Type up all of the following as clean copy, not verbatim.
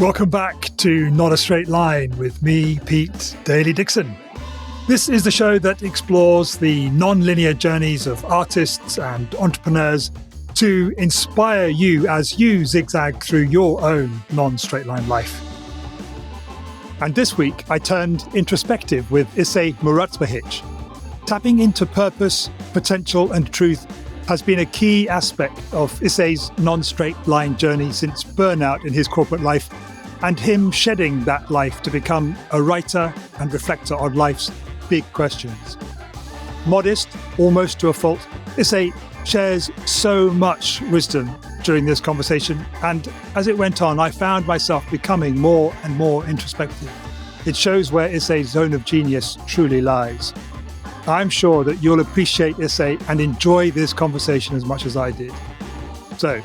Welcome back to Not a Straight Line with me, Pete Daly-Dickson. This is the show that explores the non-linear journeys of artists and entrepreneurs to inspire you as you zigzag through your own non-straight line life. And this week, I turned introspective with Isse Muratspahic. Tapping into purpose, potential, and truth has been a key aspect of Isse's non-straight line journey since burnout in his corporate life and him shedding that life to become a writer and reflector on life's big questions. Modest, almost to a fault, Isse shares so much wisdom during this conversation, and as it went on, I found myself becoming more and more introspective. It shows where Isse's zone of genius truly lies. I'm sure that you'll appreciate Isse and enjoy this conversation as much as I did. So,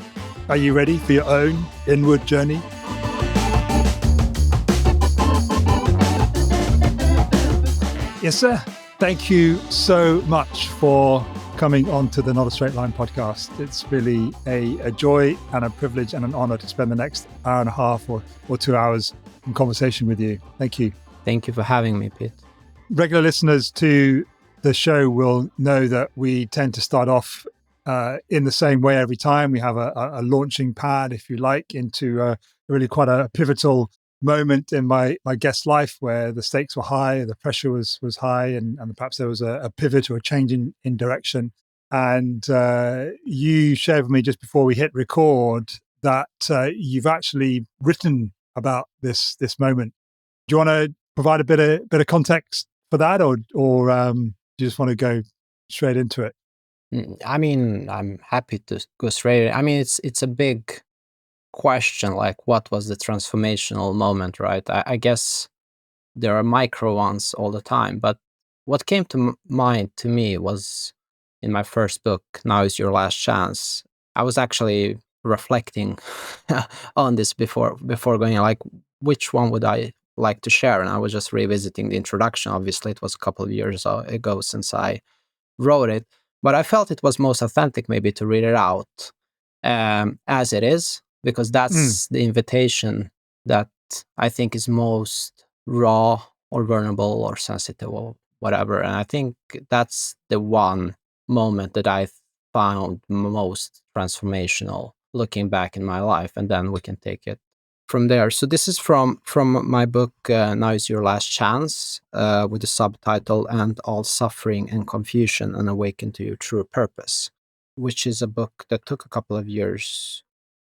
are you ready for your own inward journey? Isse, thank you so much for coming on to the Not a Straight Line podcast. It's really a joy and a privilege and an honor to spend the next hour and a half or 2 hours in conversation with you. Thank you. Thank you for having me, Pete. Regular listeners to the show will know that we tend to start off in the same way every time. We have a launching pad, if you like, into really quite a pivotal moment in my guest's life where the stakes were high, the pressure was high, and perhaps there was a pivot or a change in direction. And you shared with me just before we hit record that you've actually written about this moment. Do you want to provide a bit of context for that, or do you just want to go straight into it? I mean, I'm happy to go straight. I mean, it's a big question, like what was the transformational moment, right? I guess there are micro ones all the time, but what came to mind to me was in my first book, Now Is Your Last Chance. I was actually reflecting on this before going, like, which one would I like to share? And I was just revisiting the introduction. Obviously, it was a couple of years ago since I wrote it, but I felt it was most authentic maybe to read it out as it is, because that's the invitation that I think is most raw or vulnerable or sensitive or whatever. And I think that's the one moment that I found most transformational looking back in my life, and then we can take it from there. So this is from my book, Now Is Your Last Chance, with the subtitle, And All Suffering and Confusion and Awaken to Your True Purpose, which is a book that took a couple of years,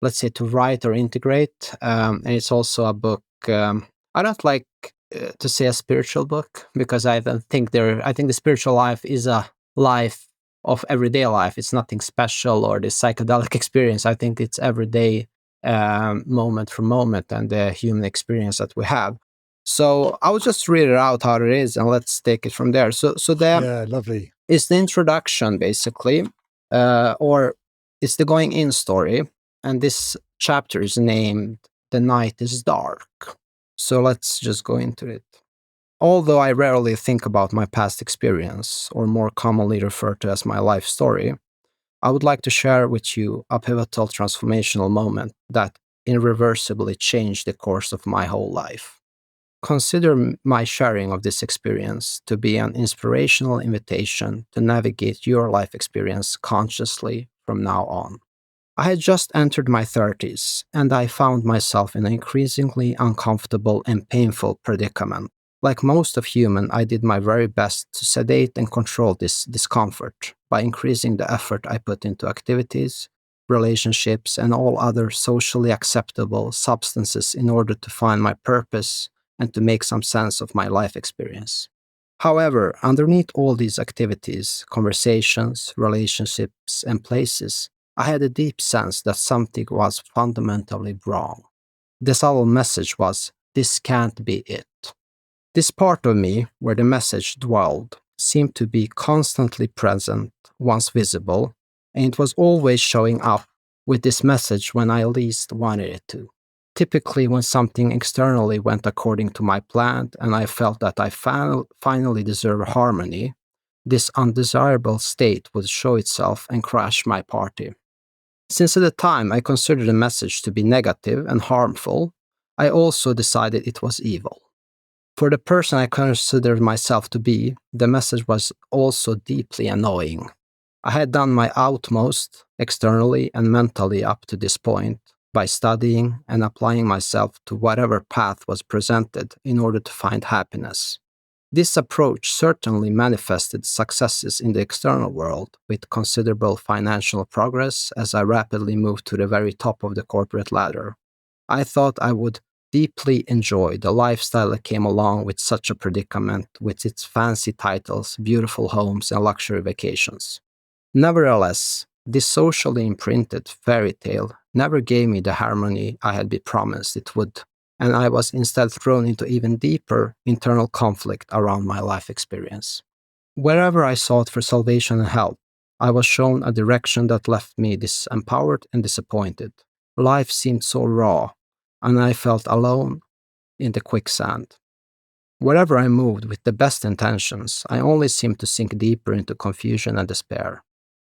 let's say, to write or integrate. And it's also a book, I don't like to say a spiritual book, because I think the spiritual life is a life of everyday life. It's nothing special or this psychedelic experience. I think it's everyday moment for moment and the human experience that we have. So I will just read it out how it is and let's take it from there. So Lovely. It's the introduction basically, or it's the going in story. And this chapter is named The Night is Dark. So let's just go into it. Although I rarely think about my past experience, or more commonly referred to as my life story, I would like to share with you a pivotal transformational moment that irreversibly changed the course of my whole life. Consider my sharing of this experience to be an inspirational invitation to navigate your life experience consciously from now on. I had just entered my 30s, and I found myself in an increasingly uncomfortable and painful predicament. Like most of human, I did my very best to sedate and control this discomfort by increasing the effort I put into activities, relationships, and all other socially acceptable substances in order to find my purpose and to make some sense of my life experience. However, underneath all these activities, conversations, relationships, and places, I had a deep sense that something was fundamentally wrong. The subtle message was, this can't be it. This part of me, where the message dwelled, seemed to be constantly present, once visible, and it was always showing up with this message when I least wanted it to. Typically when something externally went according to my plan and I felt that I finally deserved harmony, this undesirable state would show itself and crash my party. Since at the time I considered the message to be negative and harmful, I also decided it was evil. For the person I considered myself to be, the message was also deeply annoying. I had done my utmost, externally and mentally up to this point, by studying and applying myself to whatever path was presented in order to find happiness. This approach certainly manifested successes in the external world, with considerable financial progress as I rapidly moved to the very top of the corporate ladder. I thought I would deeply enjoy the lifestyle that came along with such a predicament, with its fancy titles, beautiful homes, and luxury vacations. Nevertheless, this socially imprinted fairy tale never gave me the harmony I had been promised it would, and I was instead thrown into even deeper internal conflict around my life experience. Wherever I sought for salvation and help, I was shown a direction that left me disempowered and disappointed. Life seemed so raw, and I felt alone in the quicksand. Wherever I moved with the best intentions, I only seemed to sink deeper into confusion and despair.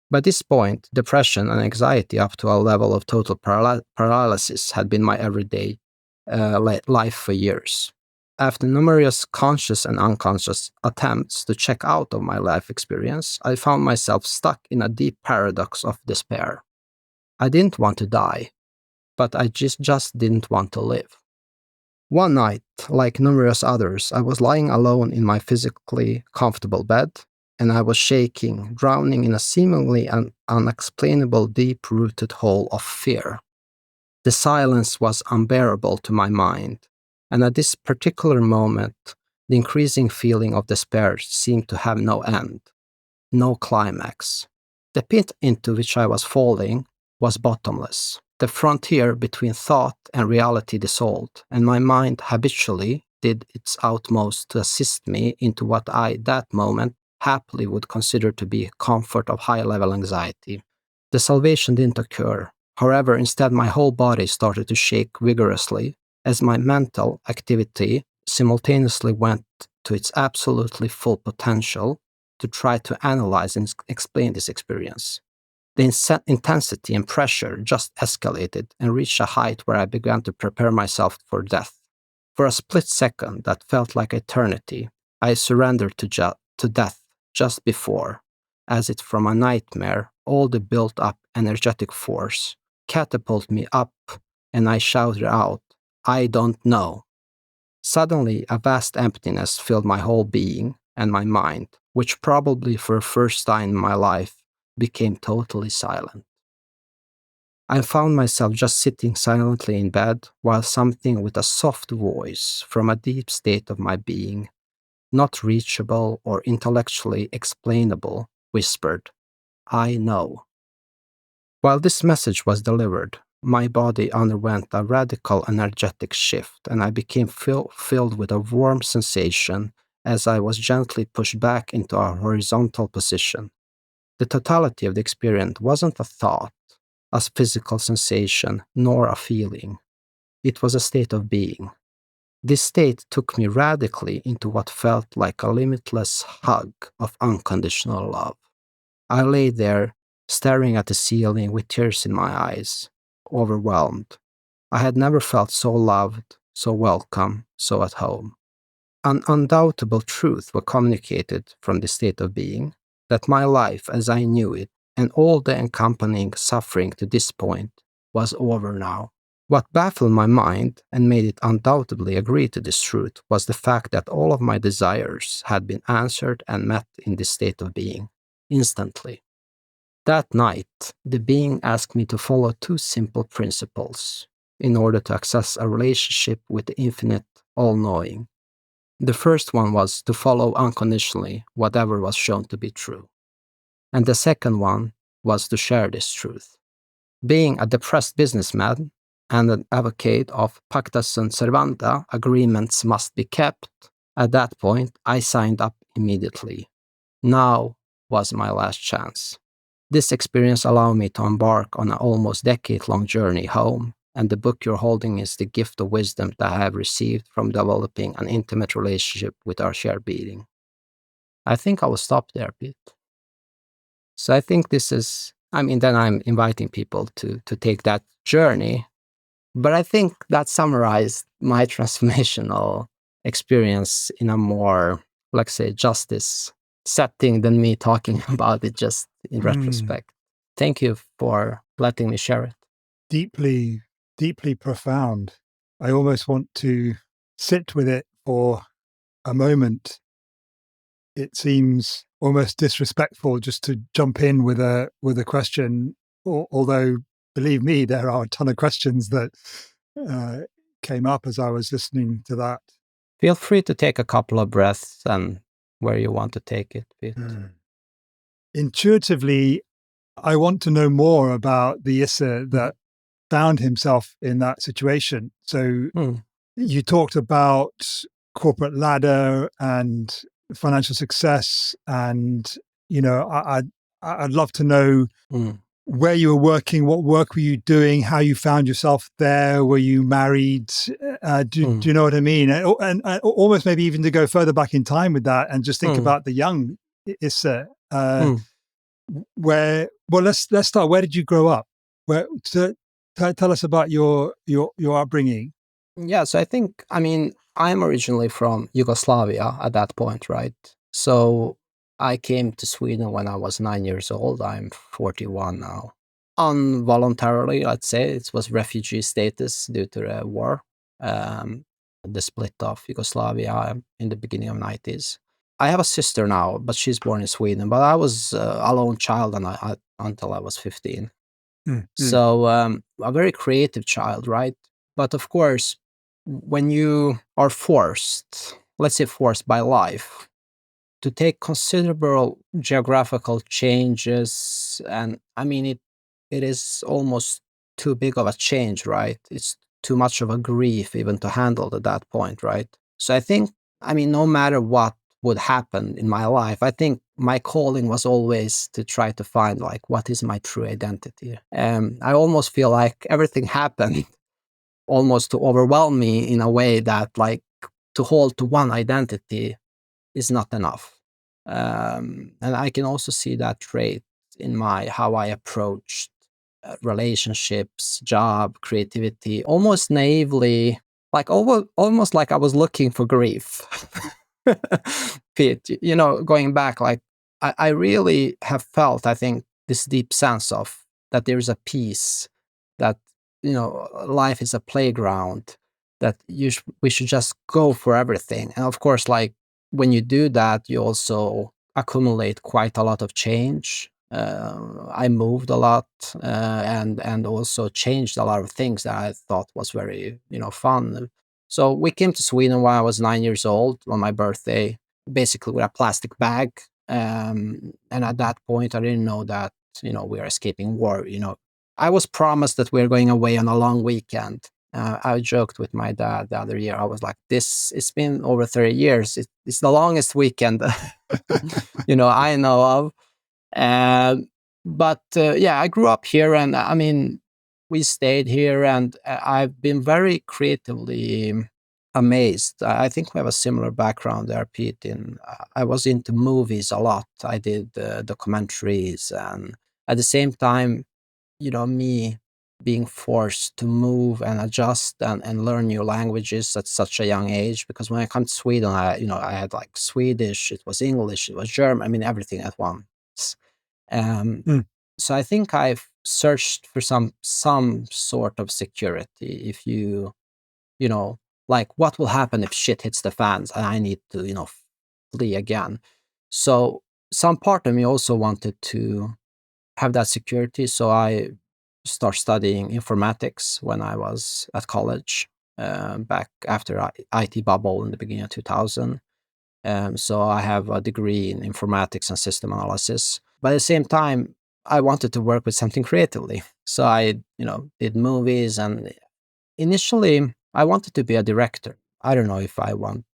By this point, depression and anxiety up to a level of total paralysis had been my everyday life for years. After numerous conscious and unconscious attempts to check out of my life experience, I found myself stuck in a deep paradox of despair. I didn't want to die, but I just didn't want to live. One night, like numerous others, I was lying alone in my physically comfortable bed, and I was shaking, drowning in a seemingly unexplainable deep-rooted hole of fear. The silence was unbearable to my mind, and at this particular moment, the increasing feeling of despair seemed to have no end, no climax. The pit into which I was falling was bottomless. The frontier between thought and reality dissolved, and my mind habitually did its utmost to assist me into what I, that moment, happily would consider to be comfort of high-level anxiety. The salvation didn't occur. However, instead my whole body started to shake vigorously as my mental activity simultaneously went to its absolutely full potential to try to analyze and explain this experience. The intensity and pressure just escalated and reached a height where I began to prepare myself for death. For a split second that felt like eternity, I surrendered to death just before, as if from a nightmare, all the built-up energetic force catapulted me up, and I shouted out, "I don't know." Suddenly, a vast emptiness filled my whole being and my mind, which probably for the first time in my life became totally silent. I found myself just sitting silently in bed while something with a soft voice from a deep state of my being, not reachable or intellectually explainable, whispered, "I know." While this message was delivered, my body underwent a radical energetic shift, and I became filled with a warm sensation as I was gently pushed back into a horizontal position. The totality of the experience wasn't a thought, a physical sensation, nor a feeling. It was a state of being. This state took me radically into what felt like a limitless hug of unconditional love. I lay there, staring at the ceiling with tears in my eyes, overwhelmed. I had never felt so loved, so welcome, so at home. An undoubtable truth was communicated from this state of being, that my life as I knew it, and all the accompanying suffering to this point, was over now. What baffled my mind and made it undoubtedly agree to this truth was the fact that all of my desires had been answered and met in this state of being, instantly. That night, the being asked me to follow two simple principles in order to access a relationship with the infinite, all-knowing. The first one was to follow unconditionally whatever was shown to be true. And the second one was to share this truth. Being a depressed businessman and an advocate of pacta sunt servanda, agreements must be kept, at that point I signed up immediately. Now was my last chance. This experience allowed me to embark on an almost decade-long journey home, and the book you're holding is the gift of wisdom that I have received from developing an intimate relationship with our shared being. I think I will stop there, Pete. So I think this is, then I'm inviting people to take that journey. But I think that summarized my transformational experience in a more, let's say, justice setting than me talking about it just in retrospect. Thank you for letting me share it. Deeply, deeply profound. I almost want to sit with it for a moment. It seems almost disrespectful just to jump in with a question, although believe me, there are a ton of questions that came up as I was listening to that. Feel free to take a couple of breaths and where you want to take it, Pete. Intuitively, I want to know more about the Isse that found himself in that situation. So you talked about corporate ladder and financial success, and I'd love to know where you were working, what work were you doing, how you found yourself there, were you married? Do you know what I mean? And almost maybe even to go further back in time with that and just think about the young Isse. Let's start. Where did you grow up? Tell us about your upbringing. Yeah, so I'm originally from Yugoslavia at that point, right? So I came to Sweden when I was 9 years old. I'm 41 now. Involuntarily, let's say, it was refugee status due to the war, the split of Yugoslavia in the beginning of 90s. I have a sister now, but she's born in Sweden. But I was a lone child until I was 15. So a very creative child, right? But of course, when you are forced, let's say forced by life, to take considerable geographical changes, and it is almost too big of a change, right? It's too much of a grief even to handle at that point, right? So I think, no matter what would happen in my life, I think my calling was always to try to find like, what is my true identity? I almost feel like everything happened almost to overwhelm me in a way that like to hold to one identity is not enough. And I can also see that trait in how I approached relationships, job, creativity, almost naively, like almost like I was looking for grief. Pete, going back, like I really have felt, I think, this deep sense of that there is a peace, that life is a playground, that we should just go for everything. And of course, like when you do that, you also accumulate quite a lot of change. I moved a lot and also changed a lot of things that I thought was very fun. So we came to Sweden when I was 9 years old on my birthday, basically with a plastic bag. And at that point, I didn't know that we are escaping war. I was promised that we're going away on a long weekend. I joked with my dad the other year. I was like, it's been over 30 years. It's the longest weekend, I know of. But I grew up here, and we stayed here, and I've been very creatively amazed. I think we have a similar background there, Pete. I was into movies a lot. I did documentaries, and at the same time, me being forced to move and adjust and learn new languages at such a young age. Because when I come to Sweden, I had like Swedish, it was English, it was German, everything at once. So I think I've searched for some sort of security. If like what will happen if shit hits the fans and I need to, flee again. So some part of me also wanted to have that security. So I started studying informatics when I was at college, back after IT bubble in the beginning of 2000. So I have a degree in informatics and system analysis. But at the same time, I wanted to work with something creatively. So I, did movies, and initially I wanted to be a director. I don't know if I want,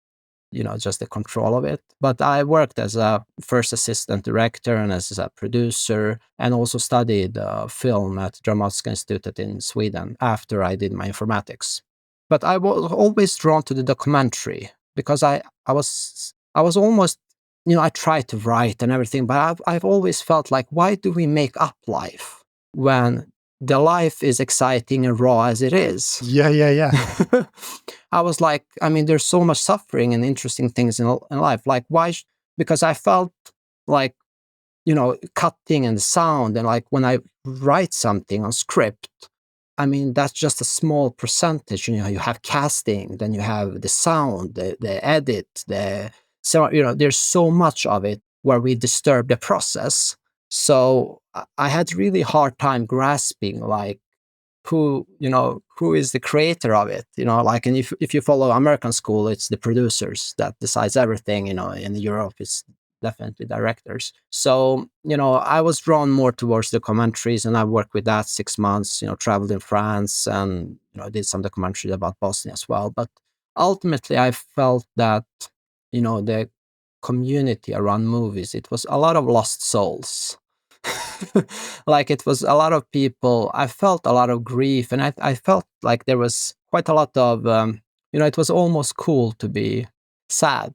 just the control of it. But I worked as a first assistant director and as a producer, and also studied film at Dramatiska Institutet in Sweden after I did my informatics. But I was always drawn to the documentary because I was almost, I tried to write and everything, but I've always felt like, why do we make up life when the life is exciting and raw as it is. Yeah. I was like, I mean, there's so much suffering and interesting things in life. Like, why? Because I felt like, cutting and sound, and like when I write something on script, I mean, that's just a small percentage. You have casting, then you have the sound, the edit, so there's so much of it where we disturb the process. So I had really hard time grasping like who is the creator of it, like, and if you follow American school, it's the producers that decides everything. In Europe it's definitely directors. So I was drawn more towards the documentaries, and I worked with that 6 months, traveled in France, and did some documentary about Bosnia as well. But ultimately I felt that the community around movies, it was a lot of lost souls. Like, it was a lot of people. I felt a lot of grief, and I felt like there was quite a lot of it was almost cool to be sad.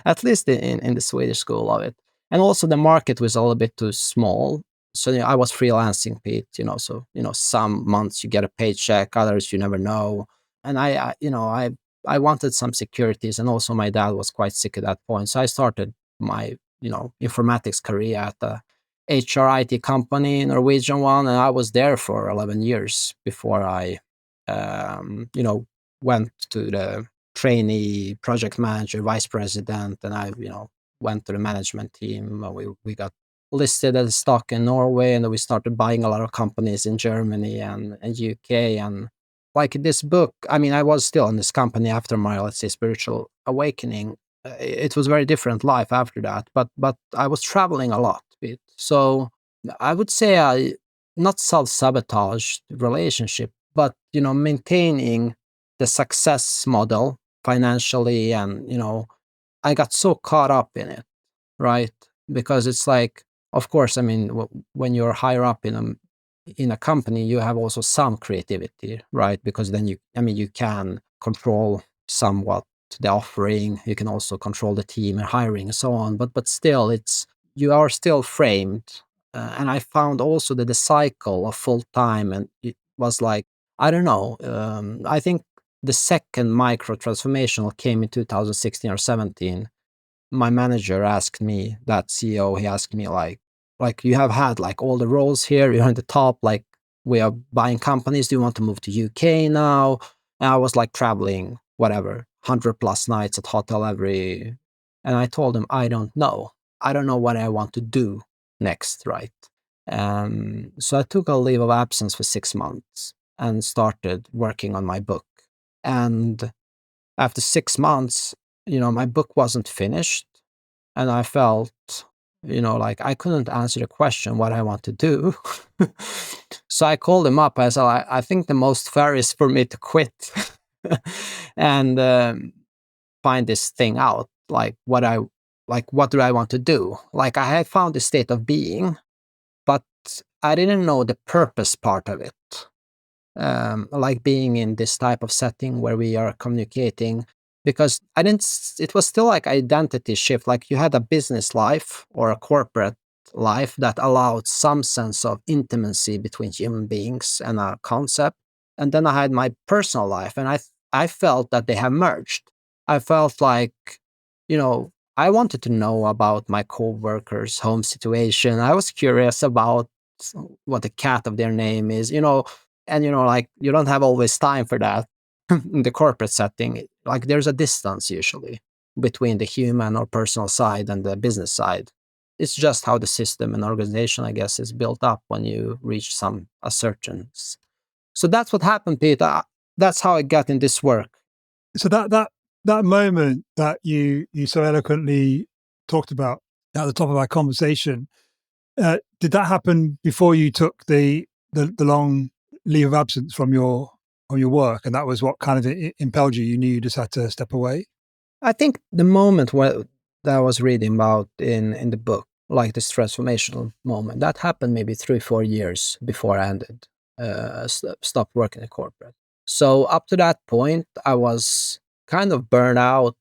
At least in the Swedish school of it. And also the market was a little bit too small. So I was freelancing, Pete, so some months you get a paycheck, others you never know. And I wanted some securities, and also my dad was quite sick at that point. So I started my informatics career at the HRIT company, Norwegian one, and I was there for 11 years before I went to the trainee project manager, vice president, and I went to the management team. We got listed as stock in Norway, and then we started buying a lot of companies in Germany and UK. And like this book, I mean, I was still in this company after my, let's say, spiritual awakening. It was a very different life after that, but I was traveling a lot. So I would say I not self-sabotage relationship, but maintaining the success model financially. And I got so caught up in it, right? Because it's like, of course, I mean, when you're higher up in a company, you have also some creativity, right? Because then you can control somewhat the offering, you can also control the team and hiring and so on, but still, you are still framed. And I found also that the cycle of full time, and it was like, I don't know, I think the second micro transformational came in 2016 or 17. My manager asked me, that CEO, he asked me like you have had like all the roles here, you're in the top, like we are buying companies, do you want to move to UK now? And I was like traveling whatever 100 plus nights at hotel every, and I told him, I don't know what I want to do next, right? So I took a leave of absence for 6 months and started working on my book. And after 6 months, my book wasn't finished, and I felt, like I couldn't answer the question what I want to do. So I called him up. I said, I think the most fair is for me to quit and find this thing out. Like what do I want to do? Like I had found the state of being, but I didn't know the purpose part of it. Like being in this type of setting where we are communicating, because it was still like identity shift. Like you had a business life or a corporate life that allowed some sense of intimacy between human beings and a concept. And then I had my personal life, and I felt that they have merged. I felt like, I wanted to know about my co-workers' home situation. I was curious about what the cat of their name is, and like you don't have always time for that in the corporate setting. Like there's a distance usually between the human or personal side and the business side. It's just how the system and organization, I guess, is built up when you reach some assertions. So that's what happened, Peter. That's how I got in this work. So that moment that you so eloquently talked about at the top of our conversation, did that happen before you took the long leave of absence from your work, and that was what kind of impelled you? You knew you just had to step away. I think the moment that I was reading about in the book, like this transformational moment, that happened maybe 3-4 years before I ended, stopped working in corporate. So up to that point, I was kind of burned out.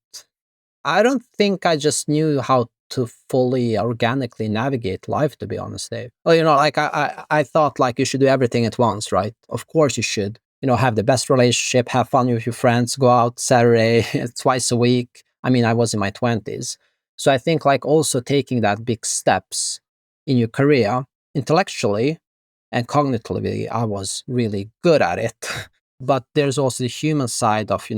I don't think I just knew how to fully organically navigate life, to be honest, Dave. Well, like I thought like you should do everything at once, right? Of course you should, have the best relationship, have fun with your friends, go out Saturday twice a week. I mean, I was in my 20s. So I think like also taking that big steps in your career intellectually and cognitively, I was really good at it. But there's also the human side of,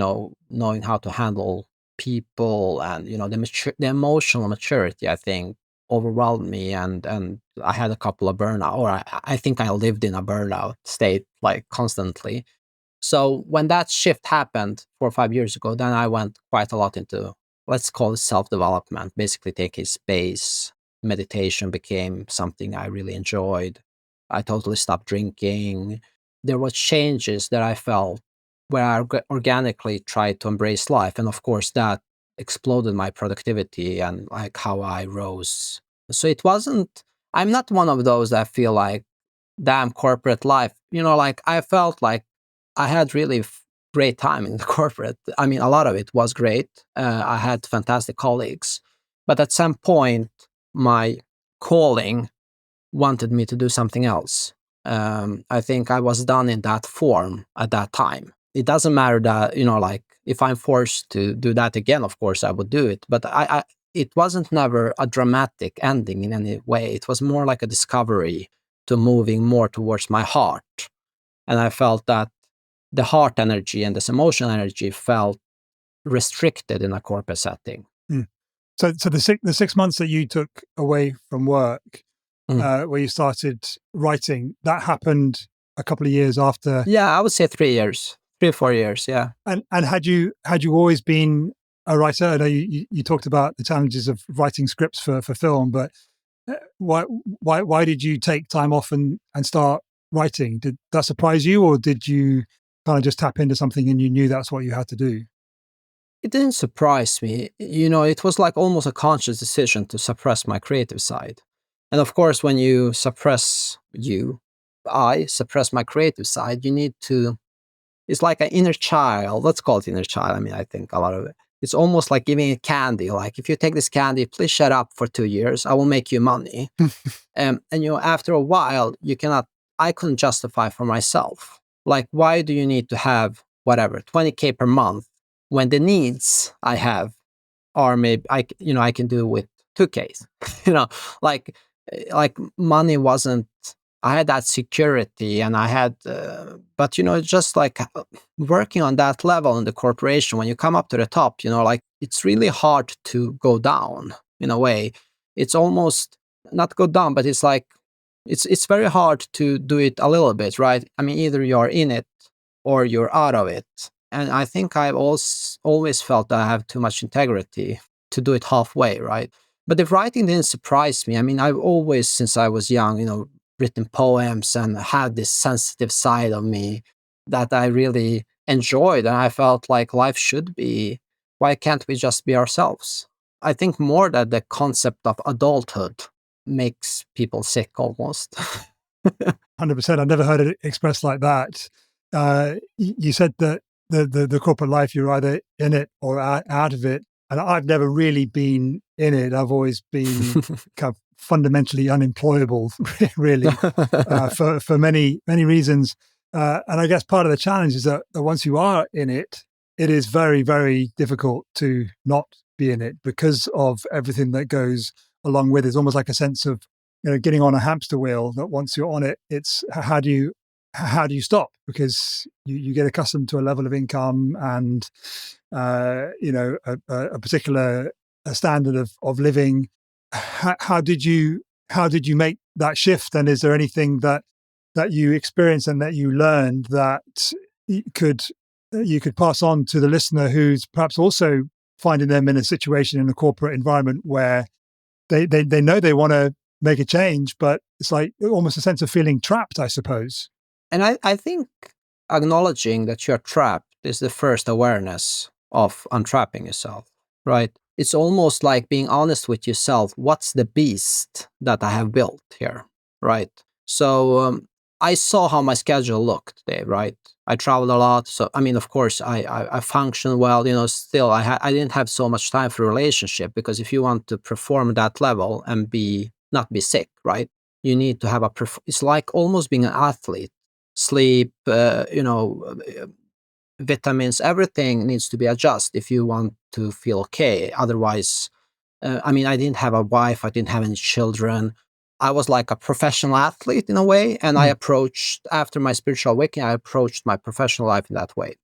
knowing how to handle people, and the emotional maturity, I think, overwhelmed me, and I had a couple of burnout, or I think I lived in a burnout state like constantly. So when that shift happened 4 or 5 years ago, then I went quite a lot into, let's call it, self-development, basically taking space. Meditation became something I really enjoyed. I totally stopped drinking. There were changes that I felt where I organically tried to embrace life. And of course, that exploded my productivity and like how I rose. So it wasn't, I'm not one of those that feel like, damn corporate life. Like I felt like I had really great time in the corporate. I mean, a lot of it was great. I had fantastic colleagues. But at some point, my calling wanted me to do something else. I think I was done in that form at that time. It doesn't matter that, like if I'm forced to do that again, of course I would do it. But it wasn't never a dramatic ending in any way. It was more like a discovery to moving more towards my heart. And I felt that the heart energy and this emotional energy felt restricted in a corporate setting. Mm. So the 6 months that you took away from work, where you started writing, that happened a couple of years after. Yeah, I would say 3 years, 3 or 4 years. Yeah. And had you always been a writer? I know you talked about the challenges of writing scripts for film, but why did you take time off and start writing? Did that surprise you, or did you kind of just tap into something and you knew that's what you had to do? It didn't surprise me. It was like almost a conscious decision to suppress my creative side. And of course, when you I suppress my creative side, you need to, it's like an inner child. Let's call it inner child. I mean, I think a lot of it. It's almost like giving a candy. Like, if you take this candy, please shut up for 2 years. I will make you money. And after a while, I couldn't justify for myself. Like, why do you need to have whatever, 20K per month, when the needs I have are maybe, I can do with 2Ks, like money wasn't, I had that security and I had, but just like working on that level in the corporation, when you come up to the top, like it's really hard to go down in a way. It's almost not go down, but it's like, it's very hard to do it a little bit, right? I mean, either you're in it or you're out of it. And I think I've always felt that I have too much integrity to do it halfway, right? But the writing didn't surprise me. I mean, I've always, since I was young, written poems and had this sensitive side of me that I really enjoyed. And I felt like life should be, why can't we just be ourselves? I think more that the concept of adulthood makes people sick almost. 100%. I've never heard it expressed like that. You said that the corporate life, you're either in it or out of it. And I've never really been in it. I've always been kind of fundamentally unemployable, really, for many, many reasons. And I guess part of the challenge is that once you are in it, it is very, very difficult to not be in it because of everything that goes along with it. It's almost like a sense of, getting on a hamster wheel, that once you're on it, it's how do you stop? Because you get accustomed to a level of income and a particular standard of living. How did you make that shift? And is there anything that you experienced and that you learned that you could pass on to the listener who's perhaps also finding them in a situation in a corporate environment where they know they want to make a change, but it's like almost a sense of feeling trapped, I suppose. And I think acknowledging that you're trapped is the first awareness of untrapping yourself, right? It's almost like being honest with yourself. What's the beast that I have built here, right? So I saw how my schedule looked there, right? I traveled a lot. So, I mean, of course, I functioned well, still I didn't have so much time for a relationship, because if you want to perform at that level and not be sick, right? You need to have it's like almost being an athlete. Sleep, vitamins, everything needs to be adjusted if you want to feel okay. Otherwise, I mean, I didn't have a wife, I didn't have any children. I was like a professional athlete in a way, and I approached, after my spiritual awakening, I approached my professional life in that way.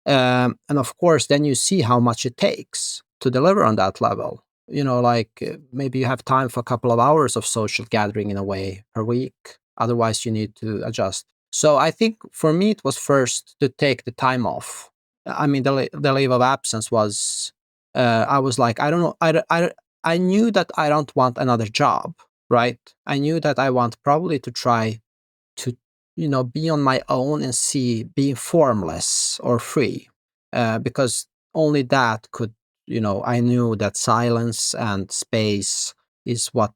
And of course, then you see how much it takes to deliver on that level. Maybe you have time for a couple of hours of social gathering in a way per week. Otherwise, you need to adjust. So I think for me, it was first to take the time off. I mean, the leave of absence was, I was like, I don't know, I knew that I don't want another job, right? I knew that I want probably to try to, be on my own and being formless or free, because only that could, I knew that silence and space is what,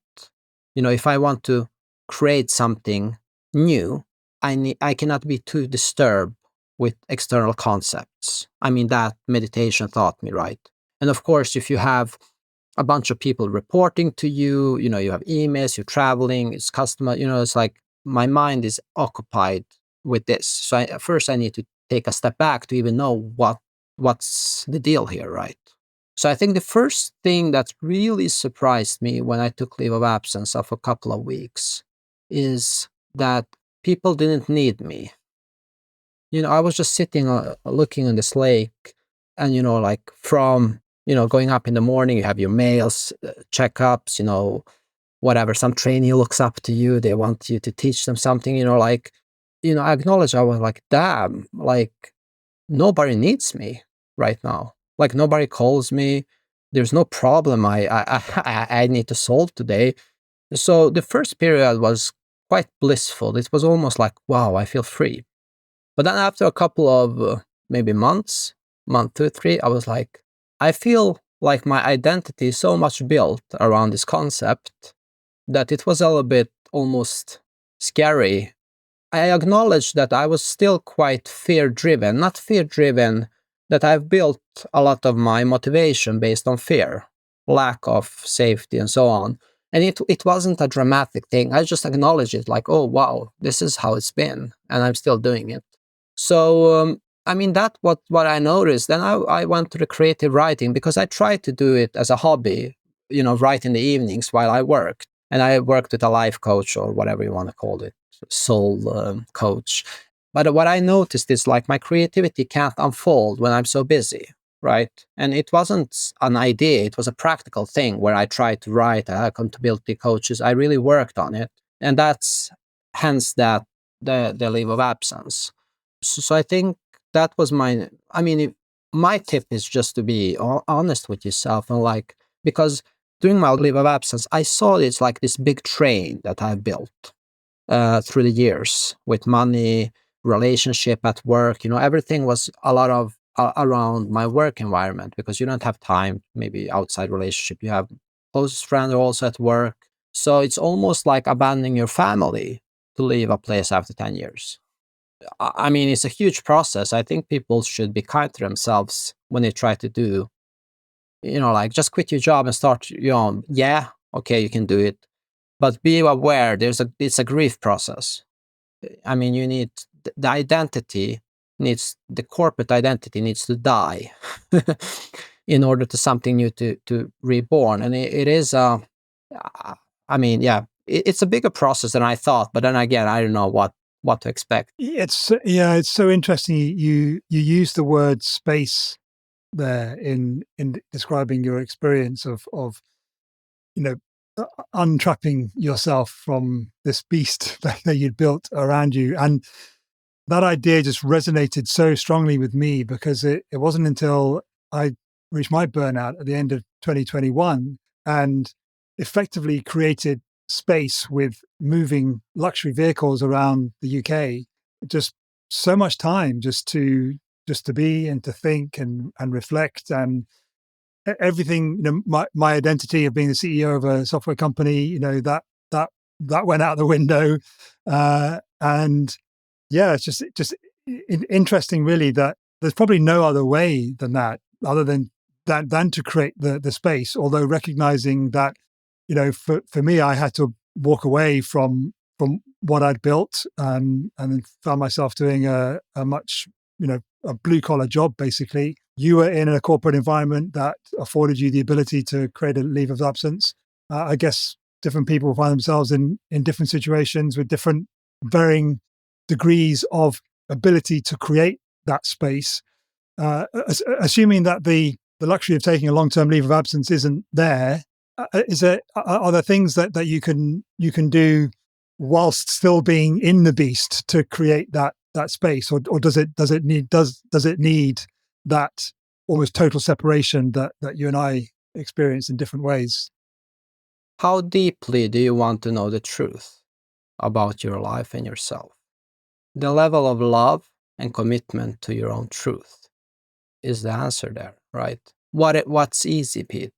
if I want to create something new, I cannot be too disturbed with external concepts. I mean, that meditation taught me, right? And of course, if you have a bunch of people reporting to you, you have emails, you're traveling, it's customer, it's like my mind is occupied with this. So first I need to take a step back to even know what's the deal here, right? So I think the first thing that really surprised me when I took leave of absence of a couple of weeks is that people didn't need me. I was just sitting looking on this lake, and like from going up in the morning, you have your mails, checkups, whatever. Some trainee looks up to you, they want you to teach them something. I acknowledge, I was like, damn, like nobody needs me right now. Like nobody calls me. There's no problem I need to solve today. So the first period was quite blissful. It was almost like, wow, I feel free. But then after a couple of maybe month 2, 3, I was like, I feel like my identity is so much built around this concept that it was a little bit almost scary. I acknowledge that I was still quite fear-driven, not fear-driven, that I've built a lot of my motivation based on fear, lack of safety, and so on. And it wasn't a dramatic thing. I just acknowledged it like, oh, wow, this is how it's been, and I'm still doing it. So, I mean, that what I noticed. Then I went to the creative writing, because I tried to do it as a hobby, write in the evenings while I worked. And I worked with a life coach, or whatever you want to call it, soul coach. But what I noticed is like my creativity can't unfold when I'm so busy, right? And it wasn't an idea, it was a practical thing where I tried to write accountability coaches. I really worked on it. And that's hence that the leave of absence. So I think that was my tip is just to be honest with yourself, and like, because during my leave of absence, I saw it's like this big train that I've built through the years with money, relationship at work. Everything was a lot of around my work environment, because you don't have time, maybe outside relationship. You have closest friends are also at work. So it's almost like abandoning your family to leave a place after 10 years. I mean, it's a huge process. I think people should be kind to themselves when they try to do, like just quit your job and start your own. Yeah, okay, you can do it, but be aware it's a grief process. I mean, you need the identity the corporate identity needs to die in order to something new to reborn, and it is I mean, yeah, it's a bigger process than I thought. But then again, I don't know what to expect. It's so interesting. You use the word space there in describing your experience of you know untrapping yourself from this beast that you'd built around you, and that idea just resonated so strongly with me, because it wasn't until I reached my burnout at the end of 2021 and effectively created space with moving luxury vehicles around the UK, just so much time just to be and to think and reflect, and everything, my identity of being the CEO of a software company, that that went out the window. And yeah, it's just interesting, really, that there's probably no other way than that, other than to create the space. Although recognizing that, for me, I had to walk away from what I'd built, and then found myself doing a much, a blue collar job, basically. You were in a corporate environment that afforded you the ability to create a leave of absence. I guess different people find themselves in different situations with different varying degrees of ability to create that space. Assuming that the luxury of taking a long-term leave of absence isn't there, are there things that you can do whilst still being in the beast to create that space, or does it need that almost total separation that you and I experience in different ways? How deeply do you want to know the truth about your life and yourself? The level of love and commitment to your own truth is the answer there, right? What's easy, Pete?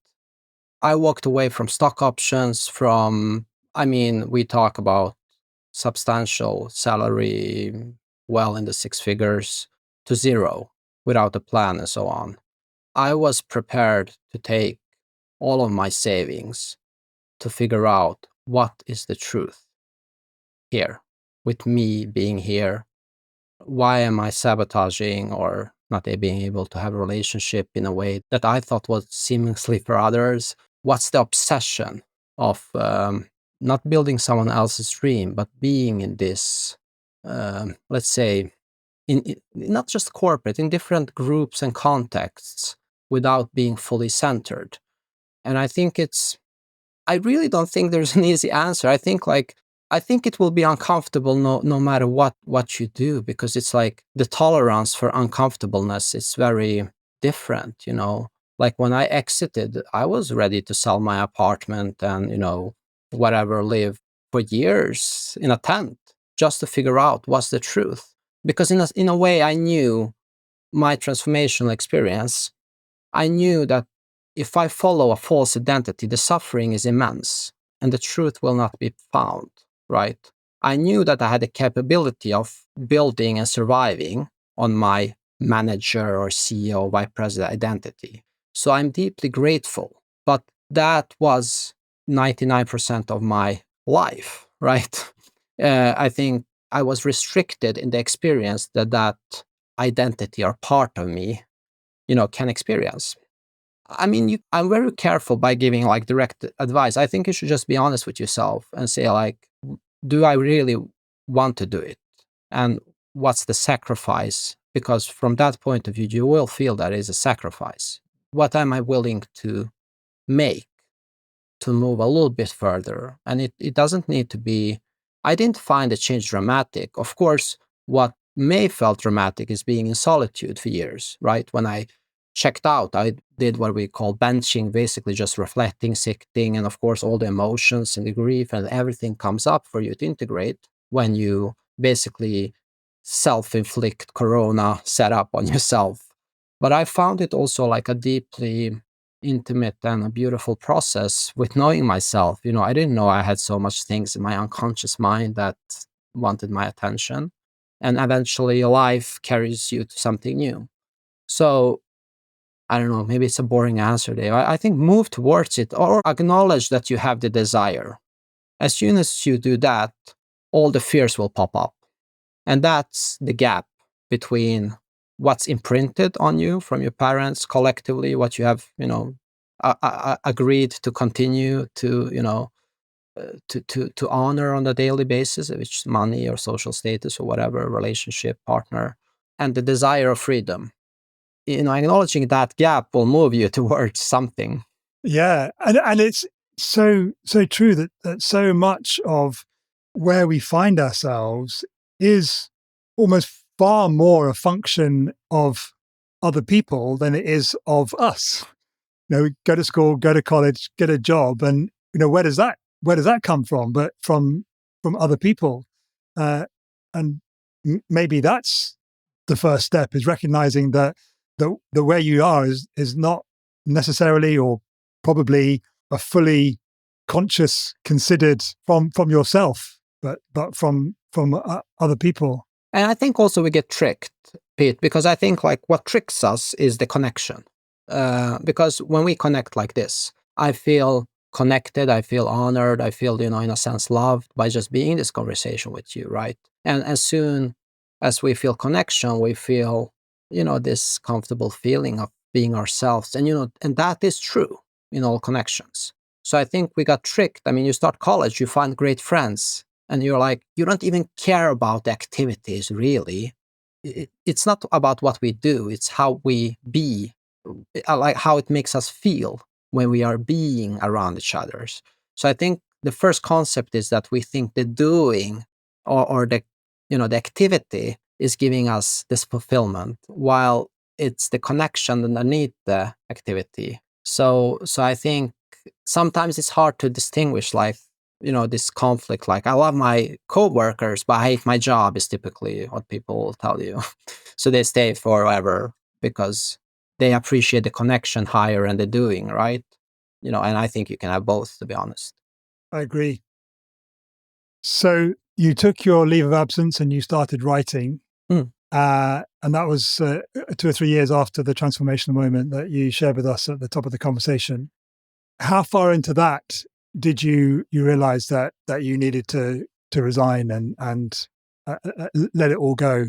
I walked away from stock options, we talk about substantial salary, well in the six figures, to zero without a plan and so on. I was prepared to take all of my savings to figure out what is the truth here, with me being here. Why am I sabotaging or not being able to have a relationship in a way that I thought was seamlessly for others? What's the obsession of not building someone else's dream, but being in this, let's say, in not just corporate, in different groups and contexts without being fully centered? And I really don't think there's an easy answer. I think it will be uncomfortable no matter what you do, because it's like the tolerance for uncomfortableness is very different, Like when I exited, I was ready to sell my apartment and, whatever, live for years in a tent just to figure out what's the truth. Because in a way, I knew my transformational experience. I knew that if I follow a false identity, the suffering is immense and the truth will not be found, right? I knew that I had the capability of building and surviving on my manager or CEO, vice president identity. So I'm deeply grateful. But that was 99% of my life, right? I think I was restricted in the experience that identity or part of me, can experience. I'm very careful by giving like direct advice. I think you should just be honest with yourself and say like, do I really want to do it? And what's the sacrifice? Because from that point of view, you will feel that is a sacrifice. What am I willing to make to move a little bit further? And it doesn't need to be, I didn't find the change dramatic. Of course, what may felt dramatic is being in solitude for years, right? When I checked out, I did what we call benching, basically just reflecting, sitting, and of course all the emotions and the grief and everything comes up for you to integrate when you basically self-inflict corona setup on yourself. But I found it also like a deeply intimate and a beautiful process with knowing myself. I didn't know I had so much things in my unconscious mind that wanted my attention. And eventually life carries you to something new. So I don't know, maybe it's a boring answer, Dave. I think move towards it or acknowledge that you have the desire. As soon as you do that, all the fears will pop up. And that's the gap between what's imprinted on you from your parents collectively, what you have, agreed to continue to, to honor on a daily basis, which is money or social status or whatever, relationship, partner, and the desire of freedom. Acknowledging that gap will move you towards something. Yeah, and it's so true that so much of where we find ourselves is almost far more a function of other people than it is of us. Go to school, go to college, get a job, and where does that come from? But from other people, and maybe that's the first step, is recognizing that the where you are is not necessarily or probably a fully conscious, considered from yourself, but from other people. And I think also we get tricked, Pete, because I think like what tricks us is the connection. Because when we connect like this, I feel connected, I feel honored, I feel, in a sense, loved by just being in this conversation with you, right? And as soon as we feel connection, we feel, this comfortable feeling of being ourselves. And, and that is true in all connections. So I think we got tricked. I mean, you start college, you find great friends, and you're like, you don't even care about the activities, really. It's not about what we do, it's how we be, like how it makes us feel when we are being around each other. So I think the first concept is that we think the doing or the, the activity is giving us this fulfillment, while it's the connection underneath the activity. So I think sometimes it's hard to distinguish, like, this conflict. Like, I love my coworkers, but I hate my job is typically what people will tell you. So they stay forever because they appreciate the connection higher than the doing, right? And I think you can have both, to be honest. I agree. So you took your leave of absence and you started writing. And that was 2 or 3 years after the transformational moment that you shared with us at the top of the conversation. How far into that did you realize that you needed to resign and let it all go?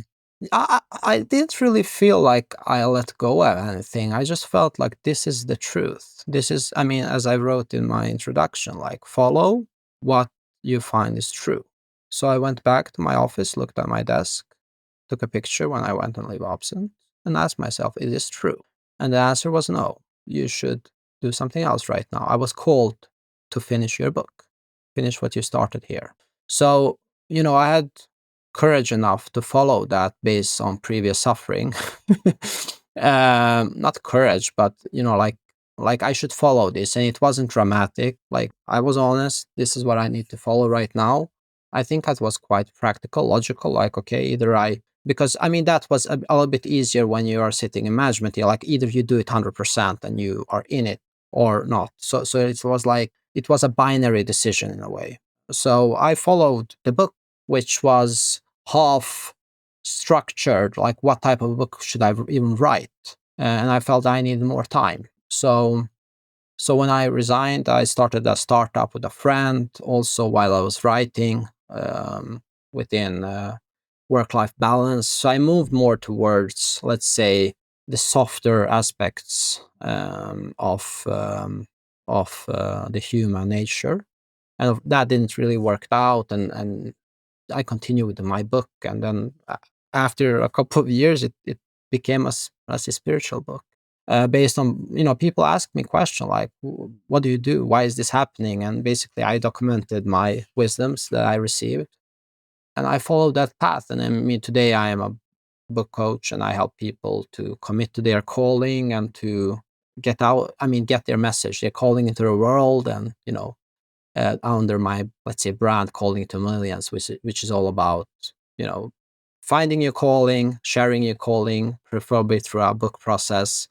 I didn't really feel like I let go of anything. I just felt like this is the truth. This is, I mean, as I wrote in my introduction, like, follow what you find is true. So I went back to my office, looked at my desk, took a picture when I went on leave of absence, and asked myself, is this true? And the answer was no. You should do something else right now. I was called to finish your book, finish what you started here. So, I had courage enough to follow that based on previous suffering. Not courage, but, like I should follow this. And it wasn't dramatic. Like, I was honest. This is what I need to follow right now. I think that was quite practical, logical. Like, okay, because I mean, that was a little bit easier when you are sitting in management. You're like, either you do it 100% and you are in it or not. So it was like, it was a binary decision in a way. So I followed the book, which was half structured, like what type of book should I even write? And I felt I needed more time. So when I resigned, I started a startup with a friend also while I was writing, within work-life balance. So I moved more towards, let's say, the softer aspects of the human nature. And that didn't really work out. And I continued with my book. And then after a couple of years, it became as a spiritual book. Based on, people ask me questions like, what do you do? Why is this happening? And basically I documented my wisdoms that I received. And I followed that path. And today I am a book coach, and I help people to commit to their calling and to get their message, their calling into the world. And, under my, let's say, brand, Calling to Millions, which is all about, finding your calling, sharing your calling, preferably through a book process,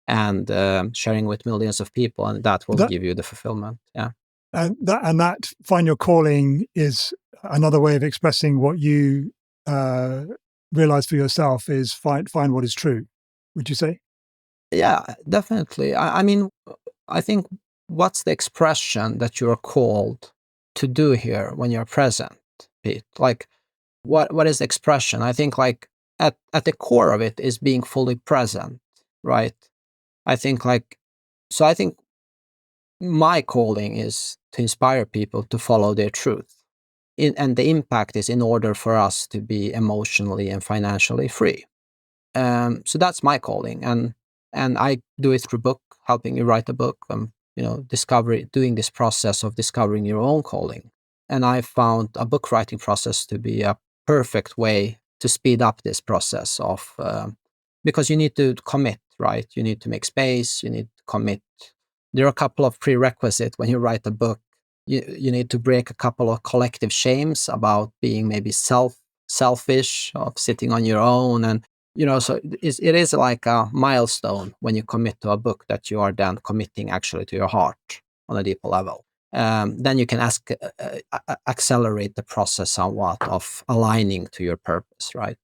and sharing with millions of people, and that will give you the fulfillment. Yeah. And that find your calling is another way of expressing what you realize for yourself is find what is true. Would you say? Yeah, definitely. I mean, I think, what's the expression that you are called to do here when you're present, Pete? Like, what is the expression? I think, like, at the core of it is being fully present, right? I think, like, so I think my calling is to inspire people to follow their truth. And the impact is in order for us to be emotionally and financially free. So that's my calling. And I do it through book, helping you write a book, doing this process of discovering your own calling. And I found a book writing process to be a perfect way to speed up this process of, because you need to commit, right? You need to make space, you need to commit. There are a couple of prerequisites when you write a book. You need to break a couple of collective shames about being maybe selfish, of sitting on your own. And, so it is like a milestone when you commit to a book, that you are then committing actually to your heart on a deeper level. then you can accelerate the process somewhat of aligning to your purpose, right?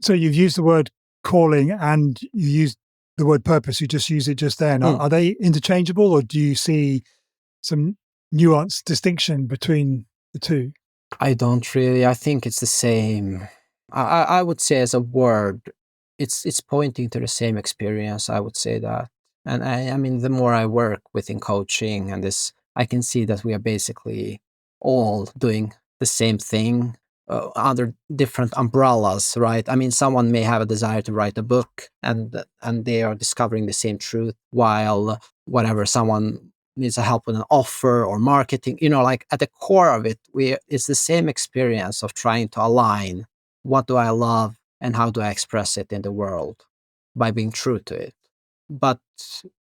So you've used the word calling and you used the word purpose. You just use it just then. Are they interchangeable, or do you see some nuanced distinction between the two? I don't really. I think it's the same. I would say as a word, it's pointing to the same experience. I would say that, and I mean, the more I work within coaching and this, I can see that we are basically all doing the same thing under different umbrellas, right? I mean, someone may have a desire to write a book, and they are discovering the same truth, while whatever someone needs a help with an offer or marketing, like at the core of it, it's the same experience of trying to align what do I love and how do I express it in the world by being true to it. But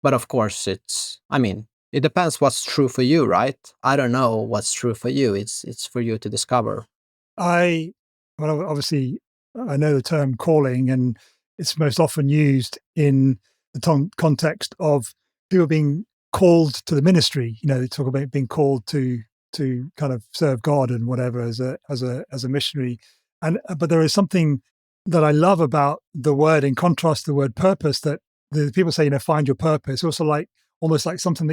of course, it depends what's true for you, right? I don't know what's true for you. It's for you to discover. Obviously, I know the term calling, and it's most often used in the context of people being called to the ministry. They talk about being called to kind of serve God and whatever as a missionary. But there is something that I love about the word, in contrast to the word purpose, that the people say, find your purpose. Also, almost like something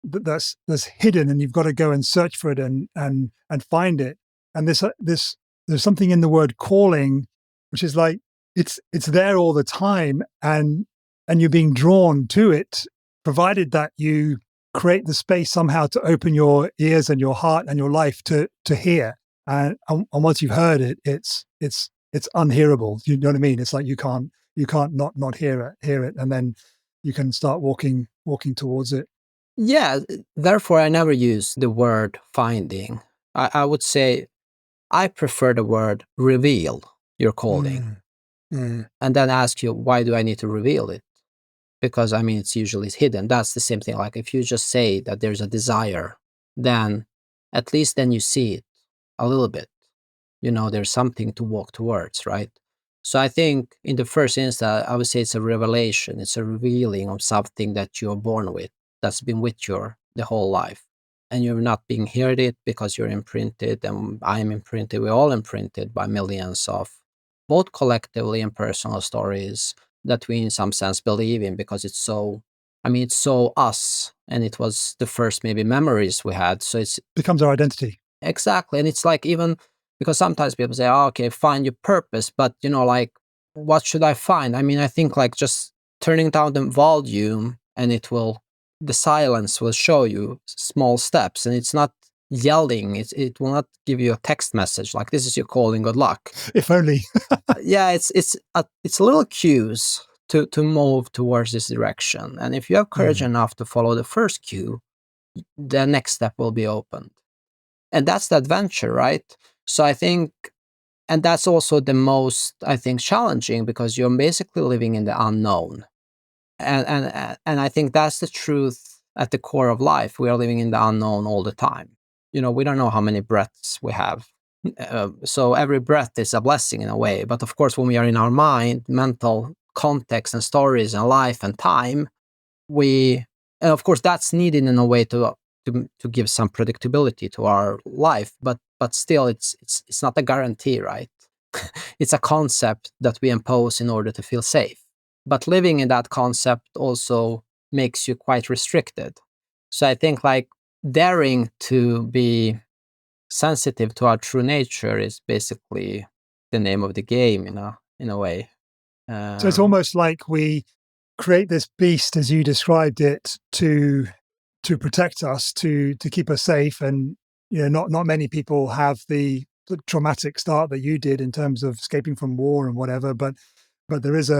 that's hidden, and you've got to go and search for it and find it. And there's something in the word calling, which is like it's there all the time, and you're being drawn to it, provided that you create the space somehow to open your ears and your heart and your life to hear. And once you've heard it, it's unhearable. You know what I mean? It's like you can't not hear it, and then you can start walking towards it. Yeah. Therefore, I never use the word finding. I would say I prefer the word reveal your calling, and then ask you, why do I need to reveal it? Because it's usually hidden. That's the same thing. Like if you just say that there's a desire, then at least then you see it a little bit. There's something to walk towards, right? So I think in the first instance, I would say it's a revelation. It's a revealing of something that you're born with, that's been with you the whole life. And you're not being heard it because you're imprinted, and I'm imprinted. We're all imprinted by millions of both collectively and personal stories that we in some sense believe in, because it's so us, and it was the first maybe memories we had. So it becomes our identity. Exactly. And it's like, even because sometimes people say, oh, okay, find your purpose, but like, what should I find? I think like just turning down the volume, and the silence will show you small steps, and it's not yelling. It will not give you a text message like, this is your calling, good luck. If only. Yeah, it's little cues to move towards this direction. And if you have courage enough to follow the first cue, the next step will be opened. And that's the adventure, right? So I think, and that's also the most, I think, challenging, because you're basically living in the unknown. And I think that's the truth at the core of life. We are living in the unknown all the time. We don't know how many breaths we have. So every breath is a blessing in a way. But of course, when we are in our mind, mental context and stories and life and time, and of course that's needed in a way to give some predictability to our life. But still, it's not a guarantee, right? It's a concept that we impose in order to feel safe. But living in that concept also makes you quite restricted. So I think like daring to be sensitive to our true nature is basically the name of the game, in a way. So it's almost like we create this beast, as you described it, to protect us, to keep us safe. And not many people have the traumatic start that you did in terms of escaping from war and whatever. But there is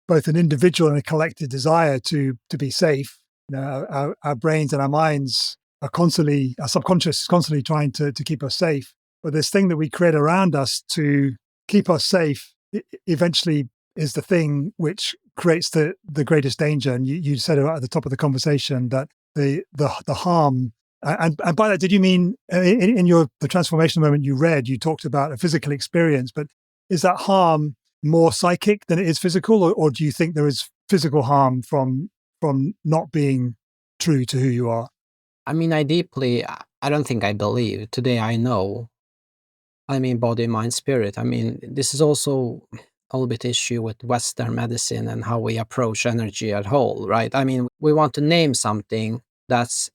both an individual and a collective desire to be safe. Our brains and our minds are constantly, our subconscious is constantly trying to keep us safe. But this thing that we create around us to keep us safe eventually is the thing which creates the greatest danger. And you said it at the top of the conversation that the harm, and by that, did you mean in the transformation moment you talked about a physical experience, but is that harm more psychic than it is physical, or do you think there is physical harm from not being true to who you are? I mean, I don't think I believe. Today I know. I mean, body, mind, spirit. I mean, this is also a little bit issue with Western medicine and how we approach energy at whole, right? I mean, we want to name something that's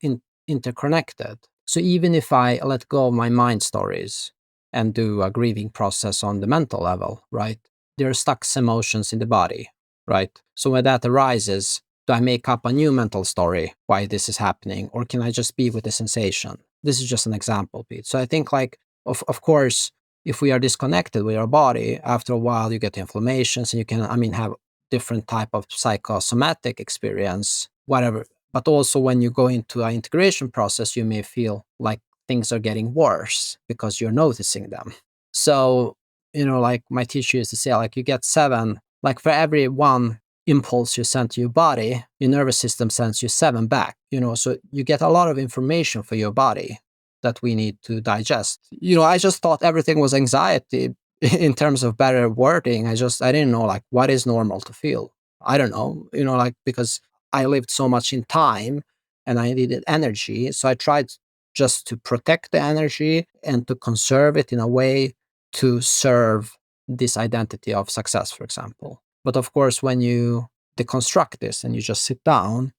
interconnected. So even if I let go of my mind stories and do a grieving process on the mental level, right? There are stuck emotions in the body, right? So when that arises, do I make up a new mental story why this is happening, or can I just be with the sensation? This is just an example, Pete. So I think like of course, if we are disconnected with our body, after a while you get inflammations and you can, I mean, have different type of psychosomatic experience, whatever. But also when you go into an integration process, you may feel like things are getting worse because you're noticing them. So, like my teacher used to say, like you get 7, like for every 1 impulse you send to your body, your nervous system sends you 7 back, so you get a lot of information for your body that we need to digest. I just thought everything was anxiety in terms of better wording. I didn't know like what is normal to feel. I don't know, like because I lived so much in time and I needed energy. So I tried just to protect the energy and to conserve it in a way to serve this identity of success, for example. But of course, when you deconstruct this and you just sit down,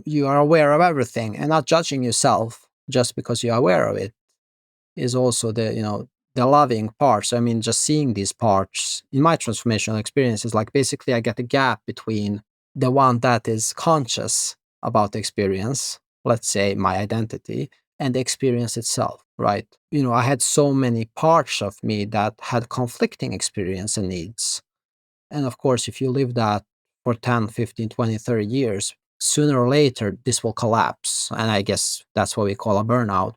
you are aware of everything and not judging yourself just because you're aware of it is also the loving parts. I mean, just seeing these parts in my transformational experience is like basically I get a gap between the one that is conscious about the experience, let's say my identity, and the experience itself, right? I had so many parts of me that had conflicting experience and needs. And of course, if you live that for 10, 15, 20, 30 years, sooner or later, this will collapse. And I guess that's what we call a burnout.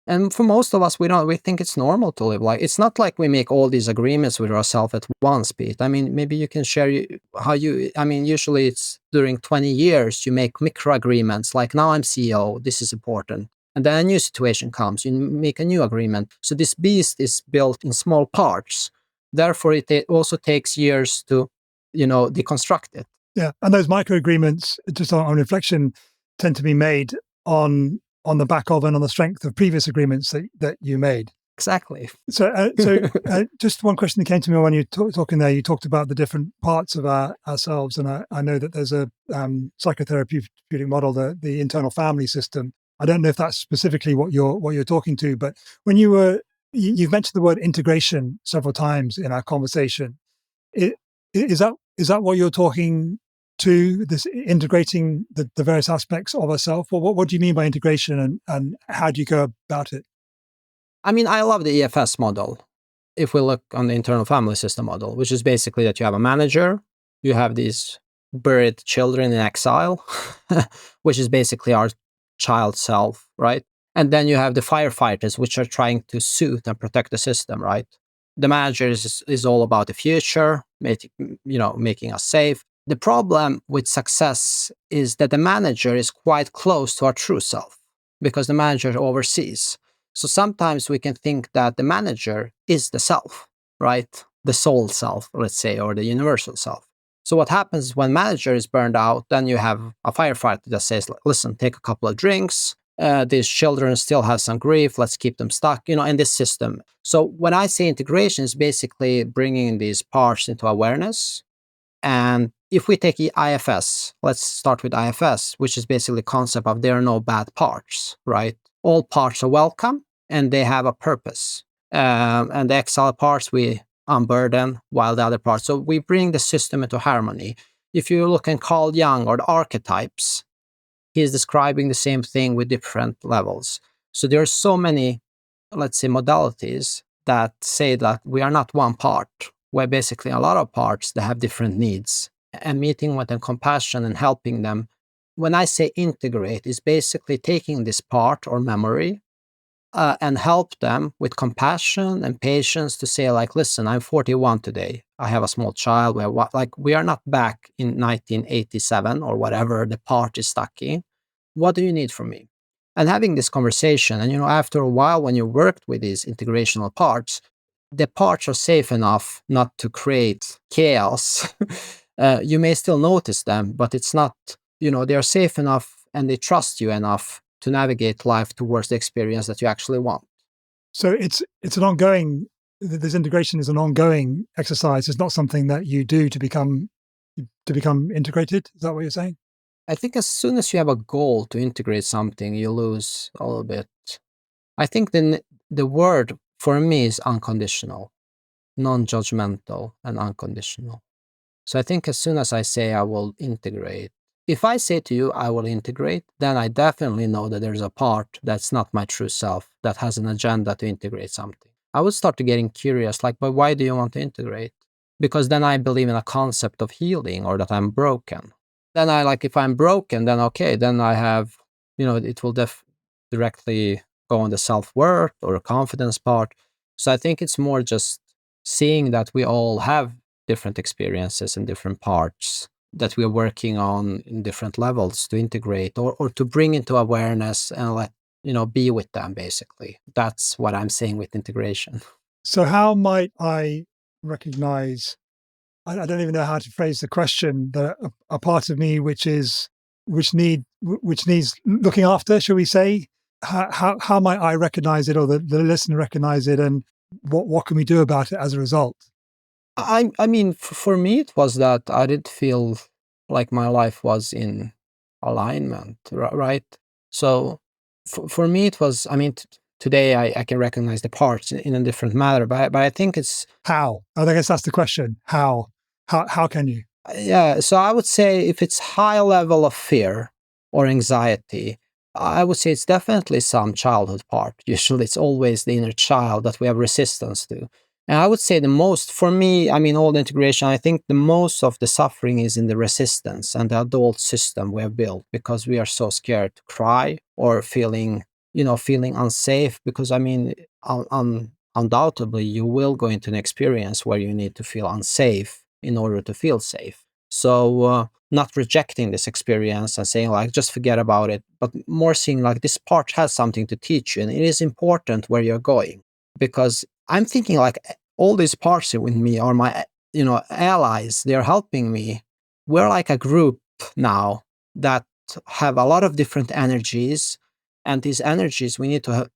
And for most of us, we think it's normal to live like, it's not like we make all these agreements with ourselves at once, Pete. I mean, maybe you can share I mean, usually it's during 20 years, you make micro agreements, like now I'm CEO, this is important. And then a new situation comes, you make a new agreement. So this beast is built in small parts. Therefore, it also takes years to, deconstruct it. Yeah, and those micro agreements, just on reflection, tend to be made on the back of and on the strength of previous agreements that you made. Exactly. So, just one question that came to me when you talking there. You talked about the different parts of ourselves, and I know that there's a psychotherapeutic model, the internal family system. I don't know if that's specifically what you're talking to, but when you've mentioned the word integration several times in our conversation. Is that what you're talking to? This integrating the various aspects of ourself? What do you mean by integration, and how do you go about it? I mean, I love the EFS model. If we look on the internal family system model, which is basically that you have a manager, you have these buried children in exile, which is basically our child self, right? And then you have the firefighters, which are trying to soothe and protect the system, right? The manager is all about the future, making us safe. The problem with success is that the manager is quite close to our true self because the manager oversees. So sometimes we can think that the manager is the self, right? The soul self, let's say, or the universal self. So what happens when manager is burned out, then you have a firefighter that says, listen, take a couple of drinks. These children still have some grief. Let's keep them stuck, in this system. So when I say integration, is basically bringing these parts into awareness. And if we take IFS, let's start with IFS, which is basically the concept of there are no bad parts, right? All parts are welcome and they have a purpose. And the exile parts we unburden while the other parts. So we bring the system into harmony. If you look at Carl Jung or the archetypes, he is describing the same thing with different levels. So there are so many, let's say, modalities that say that we are not one part. We're basically a lot of parts that have different needs. And meeting with them compassion and helping them. When I say integrate, is basically taking this part or memory and help them with compassion and patience to say, like, listen, I'm 41 today. I have a small child. We are not back in 1987 or whatever the part is stuck in. What do you need from me? And having this conversation, and after a while, when you worked with these integrational parts, the parts are safe enough not to create chaos. You may still notice them, but it's not, they are safe enough and they trust you enough to navigate life towards the experience that you actually want. So it's an ongoing. This integration is an ongoing exercise. It's not something that you do to become integrated. Is that what you're saying? I think as soon as you have a goal to integrate something, you lose a little bit. I think the word for me is unconditional, non-judgmental, and unconditional. So I think as soon as I say I will integrate, if I say to you I will integrate, then I definitely know that there's a part that's not my true self that has an agenda to integrate something. I would start to getting curious, like, but why do you want to integrate? Because then I believe in a concept of healing or that I'm broken. Then if I'm broken, then okay, then I have, it will directly go on the self-worth or a confidence part. So I think it's more just seeing that we all have different experiences and different parts that we're working on in different levels to integrate or to bring into awareness and be with them, basically. That's what I'm saying with integration. So how might I recognize, I don't even know how to phrase the question, that a part of me which needs looking after, shall we say? How might I recognize it, or the listener recognize it, and what can we do about it as a result? I mean, for me, it was that I did feel like my life was in alignment, right? So for me, it was, I mean, today I can recognize the parts in a different manner, but I think it's... How? I guess that's the question. How can you? Yeah, so I would say if it's high level of fear or anxiety, I would say it's definitely some childhood part. Usually it's always the inner child that we have resistance to. And I would say the most, for me, I mean, all the integration, I think the most of the suffering is in the resistance and the adult system we have built because we are so scared to cry or feeling unsafe. Because, I mean, undoubtedly, you will go into an experience where you need to feel unsafe in order to feel safe. So not rejecting this experience and saying like, just forget about it, but more seeing like this part has something to teach you and it is important where you're going. Because I'm thinking like all these parts with me are my, allies. They're helping me. We're like a group now that have a lot of different energies, and these energies we need to,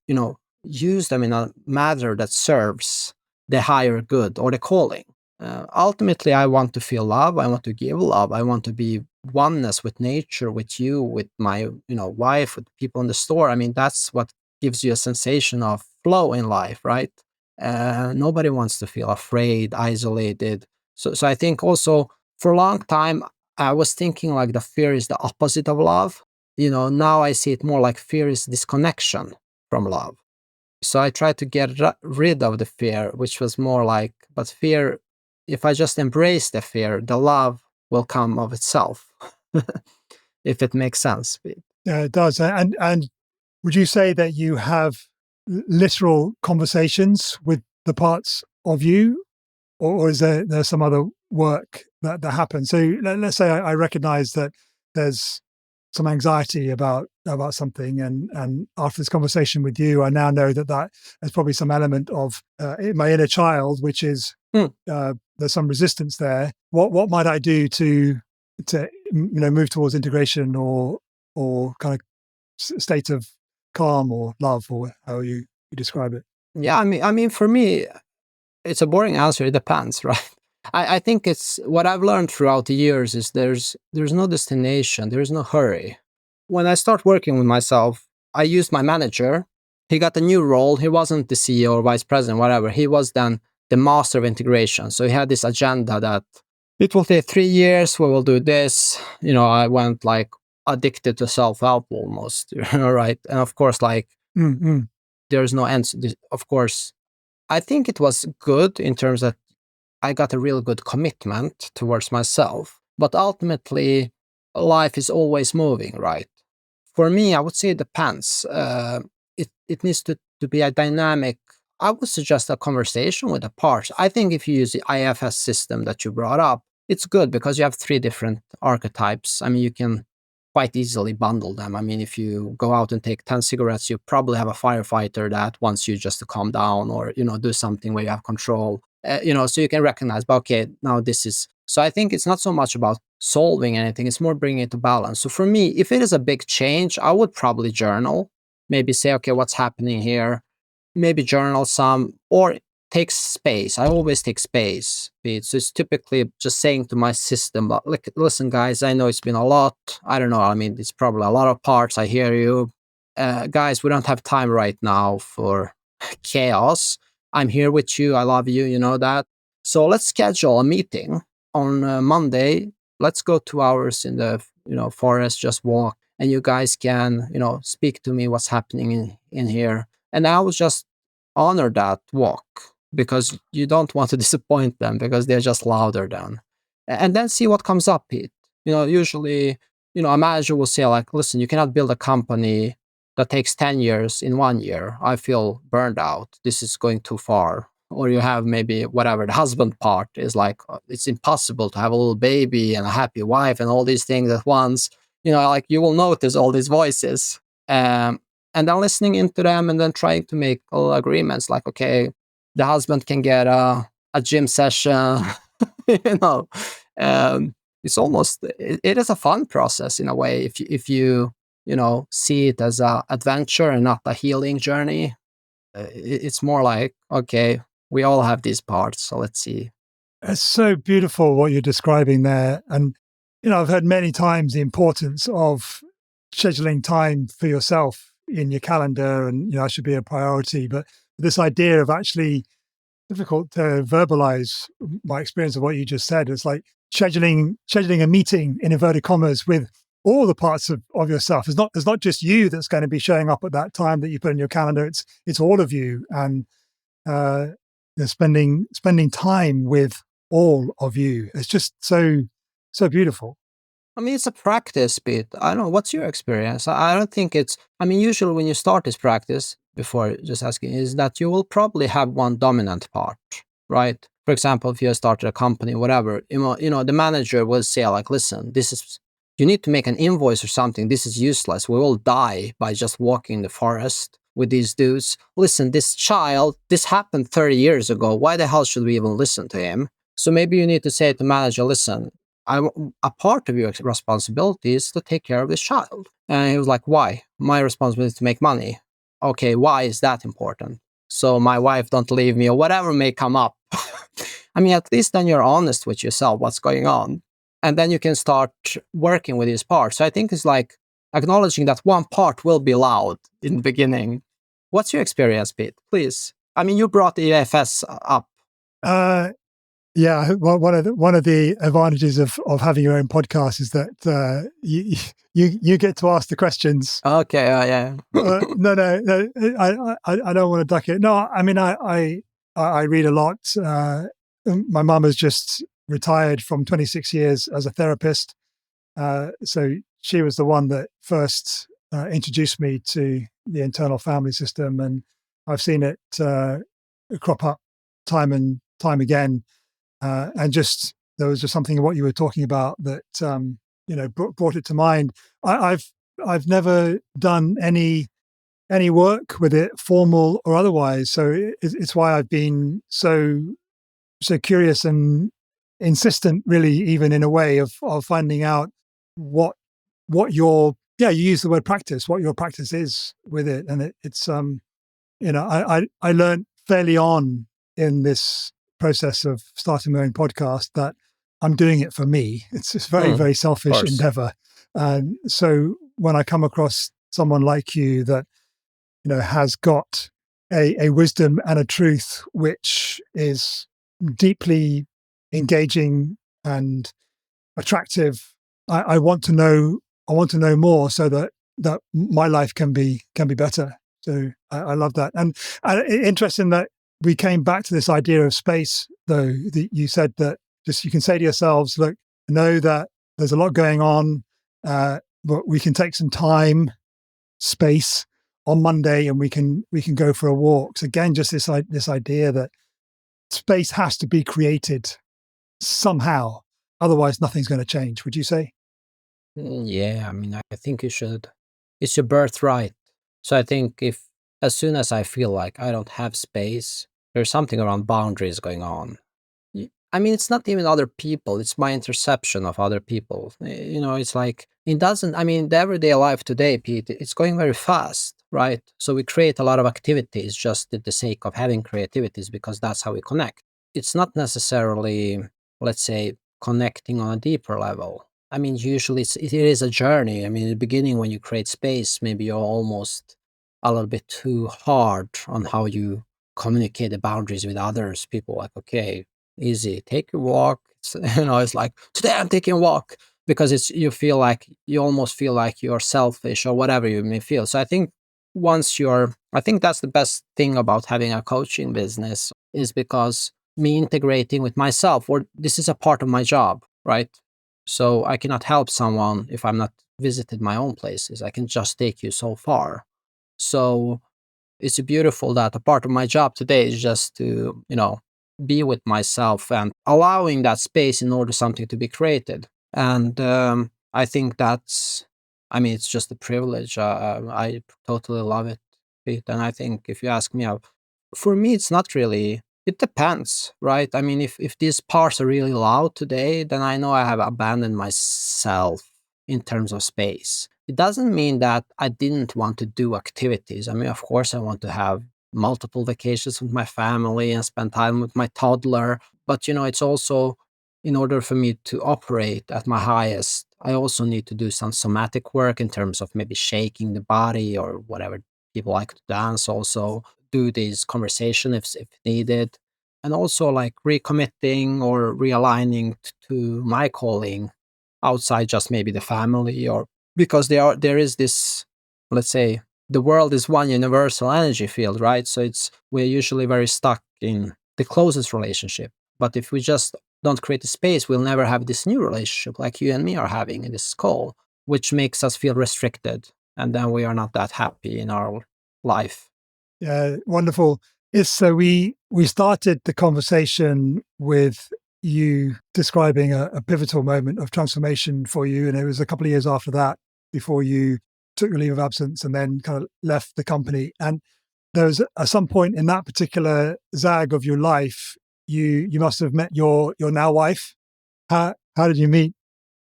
use them in a manner that serves the higher good or the calling. Ultimately, I want to feel love. I want to give love. I want to be oneness with nature, with you, with my, wife, with people in the store. I mean, that's what gives you a sensation of flow in life, right? Nobody wants to feel afraid, isolated. So I think also for a long time, I was thinking like the fear is the opposite of love. Now I see it more like fear is disconnection from love. So I tried to get rid of the fear, which was more like, but fear, if I just embrace the fear, the love will come of itself, if it makes sense. Yeah, it does. And would you say that you have literal conversations with the parts of you, or is there some other work that happens? So let's say I recognize that there's some anxiety about something, and after this conversation with you, I now know that there's probably some element of my inner child, which is there's some resistance there. What might I do to move towards integration or kind of state of calm or love, or how you describe it? Yeah, I mean, for me, it's a boring answer. It depends, right? I think it's what I've learned throughout the years is there's no destination, there is no hurry. When I start working with myself, I used my manager. He got a new role. He wasn't the CEO or vice president, whatever. He was then the master of integration. So he had this agenda that it will take 3 years. We will do this. I went like addicted to self-help almost, right? And of course, like there's no end. Of course, I think it was good in terms that I got a real good commitment towards myself. But ultimately, life is always moving, right? For me, I would say it depends. It needs to be a dynamic. I would suggest a conversation with the parts. I think if you use the IFS system that you brought up, it's good because you have 3 different archetypes. I mean, you can quite easily bundle them. I mean, if you go out and take 10 cigarettes, you probably have a firefighter that wants you just to calm down or, do something where you have control. So you can recognize, but okay, now this is So I think it's not so much about solving anything, it's more bringing it to balance. So for me, if it is a big change, I would probably journal, maybe say, okay, what's happening here? Maybe journal some, or take space. I always take space. So it's typically just saying to my system, like, listen, guys, I know it's been a lot. I don't know. I mean, it's probably a lot of parts. I hear you. Guys, we don't have time right now for chaos. I'm here with you. I love you. You know that. So let's schedule a meeting on Monday. Let's go 2 hours in the forest, just walk, and you guys can speak to me what's happening in here. And I was just honor that walk, because you don't want to disappoint them, because they're just louder than. And then see what comes up, Pete. Usually, a manager will say, like, listen, you cannot build a company that takes 10 years in 1 year. I feel burned out. This is going too far. Or you have maybe whatever, the husband part is like, it's impossible to have a little baby and a happy wife and all these things at once. Like, you will notice all these voices. And then listening into them, and then trying to make all agreements, like, okay, the husband can get a gym session. you know it's almost, it is a fun process in a way, if you see it as a adventure and not a healing journey. It's more like, okay, we all have these parts, so let's see. It's so beautiful what you're describing there. And I've heard many times the importance of scheduling time for yourself in your calendar, and that should be a priority. But this idea of actually, difficult to verbalize my experience of what you just said. It's like scheduling a meeting, in inverted commas, with all the parts of yourself. It's not just you that's going to be showing up at that time that you put in your calendar. It's all of you, and spending time with all of you. It's just so beautiful. I mean, it's a practice bit. I don't know. What's your experience? I don't think it's, I mean, usually when you start this practice, before just asking, is that you will probably have one dominant part, right? For example, if you started a company, whatever, the manager will say, like, listen, you need to make an invoice or something. This is useless. We will die by just walking in the forest with these dudes. Listen, this happened 30 years ago. Why the hell should we even listen to him? So maybe you need to say to the manager, listen, a part of your responsibility is to take care of this child. And he was like, why? My responsibility is to make money. Okay, why is that important? So my wife don't leave me, or whatever may come up. I mean, at least then you're honest with yourself, what's going on. And then you can start working with these parts. So I think it's like acknowledging that one part will be loud in the beginning. What's your experience, Pete? Please. I mean, you brought the EFS up. Yeah, well, one of the advantages of having your own podcast is that you get to ask the questions. Okay, yeah. No, I don't want to duck it. No, I mean, I read a lot. My mum has just retired from 26 years as a therapist, so she was the one that first introduced me to the internal family system, and I've seen it crop up time and time again. And just, there was just something in what you were talking about that brought it to mind. I've never done any work with it, formal or otherwise. So it's why I've been so curious and insistent, really, even in a way, of finding out what your, you use the word practice, what your practice is with it. And it's I learned fairly on in this process of starting my own podcast that I'm doing it for me. It's very selfish endeavor. And so when I come across someone like you that has got a wisdom and a truth which is deeply engaging and attractive, I want to know more, so that my life can be better. So I love that. And interesting that we came back to this idea of space, though. You said that just, you can say to yourselves, look, know that there's a lot going on, but we can take some time, space on Monday, and we can go for a walk. So again, just this idea that space has to be created somehow, otherwise nothing's going to change. Would you say? Yeah, I mean, I think you should. It's your birthright. So I think as soon as I feel like I don't have space, there's something around boundaries going on. I mean, it's not even other people, it's my interception of other people. It's like, it doesn't, I mean, the everyday life today, Pete, it's going very fast, right? So we create a lot of activities just at the sake of having creativities because that's how we connect. It's not necessarily, let's say, connecting on a deeper level. I mean, usually it is a journey. I mean, in the beginning, when you create space, maybe you're almost a little bit too hard on how you communicate the boundaries with others. People like, okay, easy, take a walk. It's like, today I'm taking a walk, because you almost feel like you're selfish or whatever you may feel. So I think I think that's the best thing about having a coaching business, is because me integrating with myself, or this is a part of my job, right? So I cannot help someone if I'm not visited my own places. I can just take you so far. So it's beautiful that a part of my job today is just to, be with myself and allowing that space in order something to be created. And I think I mean, it's just a privilege. I totally love it, Pete. And I think if you ask me, for me, it's not really, it depends, right? I mean, if these parts are really loud today, then I know I have abandoned myself in terms of space. It doesn't mean that I didn't want to do activities. I mean, of course, I want to have multiple vacations with my family and spend time with my toddler. But, it's also, in order for me to operate at my highest, I also need to do some somatic work in terms of maybe shaking the body or whatever people like to dance, also do these conversation if needed. And also like recommitting or realigning to my calling outside just maybe the family, or because there is this, let's say, the world is one universal energy field, right? So we're usually very stuck in the closest relationship. But if we just don't create a space, we'll never have this new relationship like you and me are having in this call, which makes us feel restricted. And then we are not that happy in our life. Yeah, wonderful. So we started the conversation with you describing a pivotal moment of transformation for you, and it was a couple of years after that before you took your leave of absence and then kind of left the company. And there was at some point in that particular zag of your life, you must have met your now wife. How did you meet?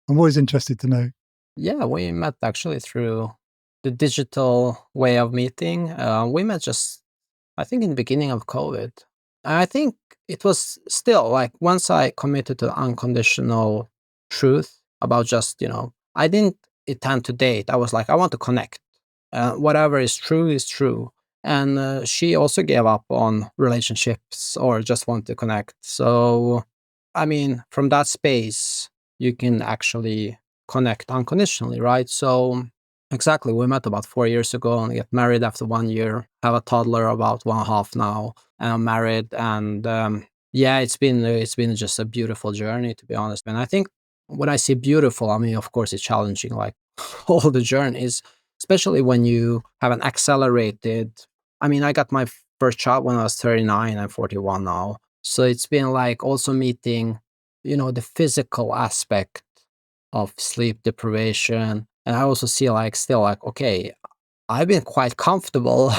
I'm always interested to know. Yeah, we met actually through the digital way of meeting. We met just, I think, in the beginning of COVID. I think it was still like, once I committed to unconditional truth about just, I didn't intend to date. I was like, I want to connect. Whatever is true is true. And she also gave up on relationships or just want to connect. So, I mean, from that space, you can actually connect unconditionally, right? So, exactly, we met about 4 years ago and get married after 1 year. Have a toddler about 1.5 now, and I'm married. And yeah, it's been just a beautiful journey, to be honest. And I think when I say beautiful, I mean, of course, it's challenging, like all the journeys, especially when you have an accelerated. I mean, I got my first child when I was 39. I'm 41 now, so it's been like also meeting, the physical aspect of sleep deprivation. And I also see like, still like, okay, I've been quite comfortable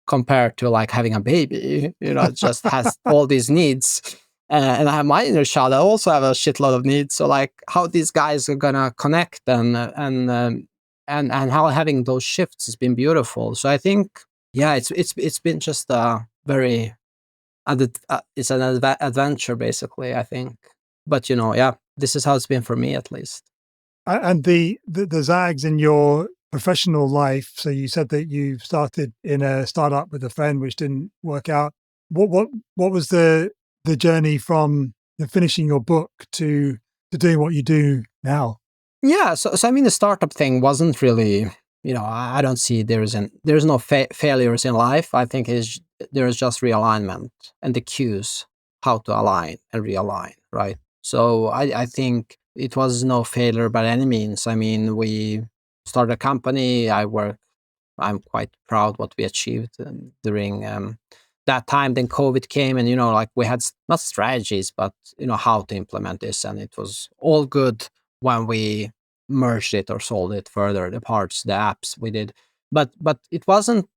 compared to like having a baby, it just has all these needs. And I have my inner child. I also have a shitload of needs. So like, how these guys are gonna connect, and how having those shifts has been beautiful. So I think, yeah, it's been just a very, it's an adventure basically, I think. But yeah, this is how it's been for me, at least. And the zags in your professional life. So you said that you started in a startup with a friend, which didn't work out. What was the journey from finishing your book to doing what you do now? Yeah, so I mean, the startup thing wasn't really, I don't see there's no failures in life. I think there's just realignment and the cues how to align and realign, right? So I think it was no failure by any means. I mean, we started a company. I'm quite proud what we achieved during that time. Then COVID came, and like, we had not strategies, but how to implement this, and it was all good when we merged it or sold it further. The parts, the apps we did, but it wasn't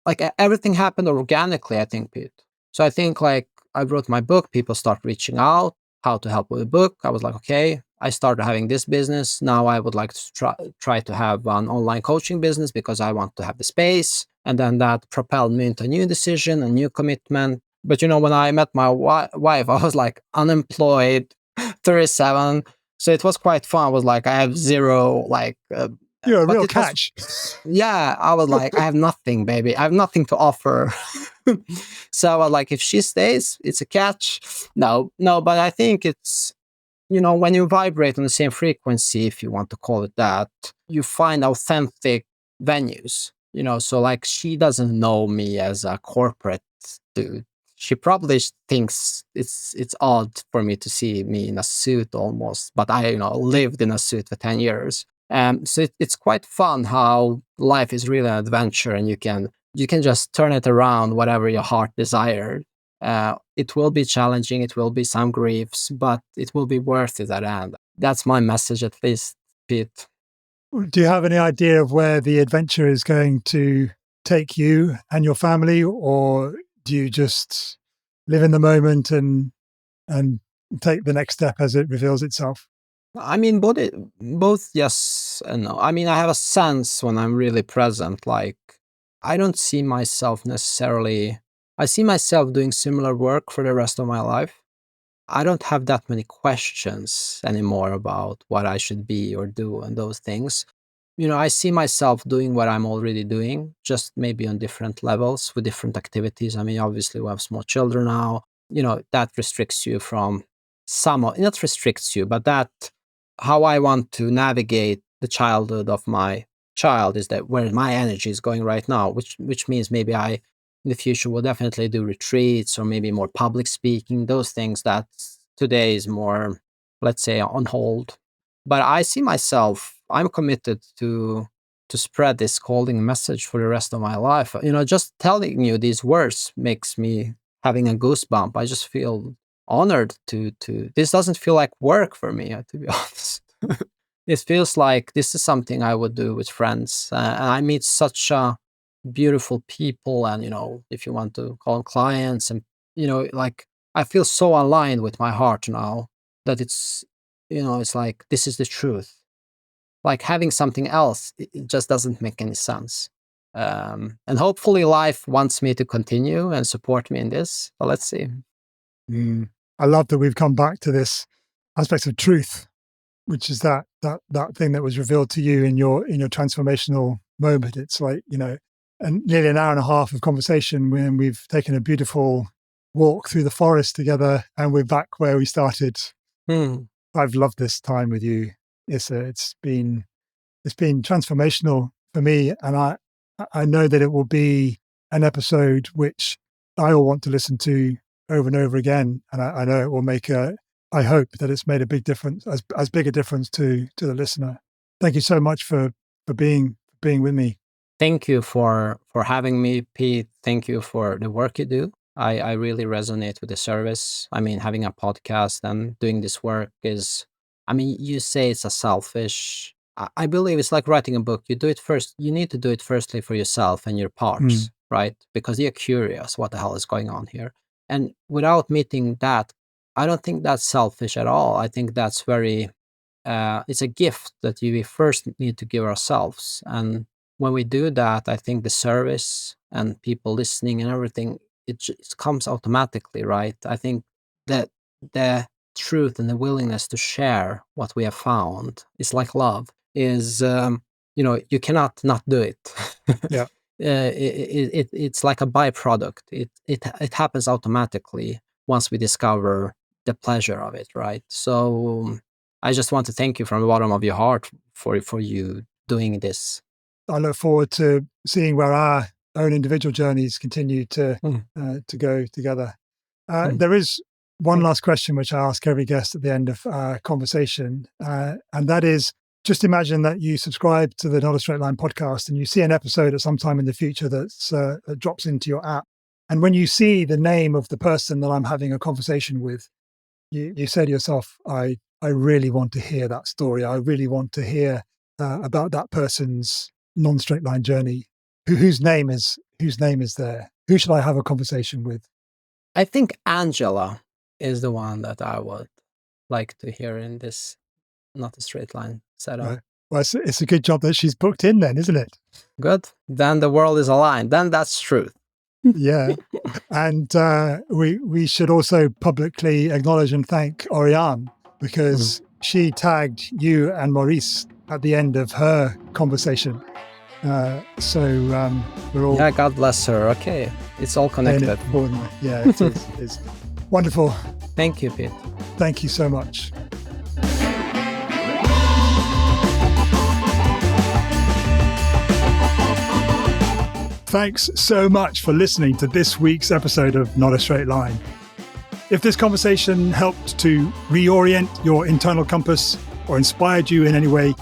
like everything happened organically, I think, Pete. So I think, like, I wrote my book, people start reaching out. how to help with a book. I was like, okay, I started having this business. Now I would like to try to have an online coaching business because I want to have the space. And then that propelled me into a new decision, a new commitment. But when I met my wife, I was like unemployed, 37. So it was quite fun. I was like, I have zero, You're a but real it was, catch. yeah, I was like, I have nothing, baby. I have nothing to offer. So I was like, if she stays, it's a catch. No, but I think it's, when you vibrate on the same frequency, if you want to call it that, you find authentic venues, so like she doesn't know me as a corporate dude. She probably thinks it's odd for me to see me in a suit almost, but I, lived in a suit for 10 years. So it's quite fun how life is really an adventure, and you can just turn it around whatever your heart desires. It will be challenging, it will be some griefs, but it will be worth it at the end. That's my message, at least, Pete. Do you have any idea of where the adventure is going to take you and your family, or do you just live in the moment and take the next step as it reveals itself? I mean, both yes and no. I mean, I have a sense when I'm really present. Like, I don't see myself necessarily. I see myself doing similar work for the rest of my life. I don't have that many questions anymore about what I should be or do and those things. I see myself doing what I'm already doing, just maybe on different levels with different activities. I mean, obviously, we have small children now. That restricts you from not restricts you, but that how I want to navigate the childhood of my child is that where my energy is going right now, which means maybe I in the future will definitely do retreats or maybe more public speaking, those things that today is more, let's say, on hold. But I see myself, I'm committed to spread this calling message for the rest of my life. Just telling you these words makes me having a goosebump. I just feel honored to this doesn't feel like work for me, to be honest. It feels like this is something I would do with friends. And I meet such beautiful people, and if you want to call them clients, and like I feel so aligned with my heart now that it's like this is the truth. Like having something else, it just doesn't make any sense. And hopefully life wants me to continue and support me in this, but let's see. I love that we've come back to this aspect of truth, which is that thing that was revealed to you in your transformational moment. It's like, and nearly an hour and a half of conversation when we've taken a beautiful walk through the forest together, and we're back where we started. I've loved this time with you, Isse. It's been transformational for me, and I know that it will be an episode which I will want to listen to over and over again, and I know it will make I hope that it's made a big difference, as big a difference to the listener. Thank you so much for being with me. Thank you for having me, Pete. Thank you for the work you do. I really resonate with the service. I mean, having a podcast and doing this work is, I mean, you say it's a selfish. I believe it's like writing a book. You do it first. You need to do it firstly for yourself and your parts, right? Because you're curious what the hell is going on here. And without meeting that, I don't think that's selfish at all. I think that's very, it's a gift that we first need to give ourselves. And when we do that, I think the service and people listening and everything, it comes automatically, right? I think that the truth and the willingness to share what we have found is like love, is, you cannot not do it. Yeah. It's like a byproduct. It happens automatically once we discover the pleasure of it, right? So I just want to thank you from the bottom of your heart for you doing this. I look forward to seeing where our own individual journeys continue to go together. There is one last question which I ask every guest at the end of our conversation, and that is, just imagine that you subscribe to the Not a Straight Line podcast and you see an episode at some time in the future that drops into your app. And when you see the name of the person that I'm having a conversation with, you say to yourself, I really want to hear that story. I really want to hear about that person's non-straight line journey. Whose name is there? Who should I have a conversation with? I think Angela is the one that I would like to hear in this not a straight line setup. Right. Well, it's a good job that she's booked in then, isn't it? Good. Then the world is aligned. Then that's truth. Yeah. And we should also publicly acknowledge and thank Oriane, because she tagged you and Maurice at the end of her conversation. So we're all... Yeah, God bless her. Okay. It's all connected. Yeah, it is. It's wonderful. Thank you, Pete. Thank you so much. Thanks so much for listening to this week's episode of Not a Straight Line. If this conversation helped to reorient your internal compass or inspired you in any way,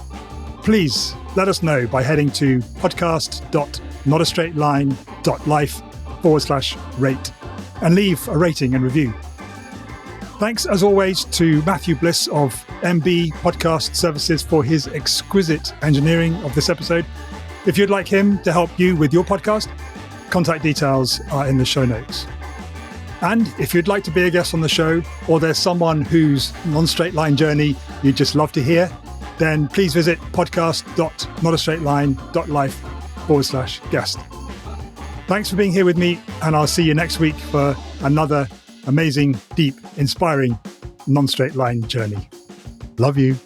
please let us know by heading to podcast.notastraightline.life/rate and leave a rating and review. Thanks, as always, to Matthew Bliss of MB Podcast Services for his exquisite engineering of this episode. If you'd like him to help you with your podcast, contact details are in the show notes. And if you'd like to be a guest on the show, or there's someone whose non-straight line journey you'd just love to hear, then please visit podcast.notastraightline.life/guest. Thanks for being here with me, and I'll see you next week for another amazing, deep, inspiring non-straight line journey. Love you.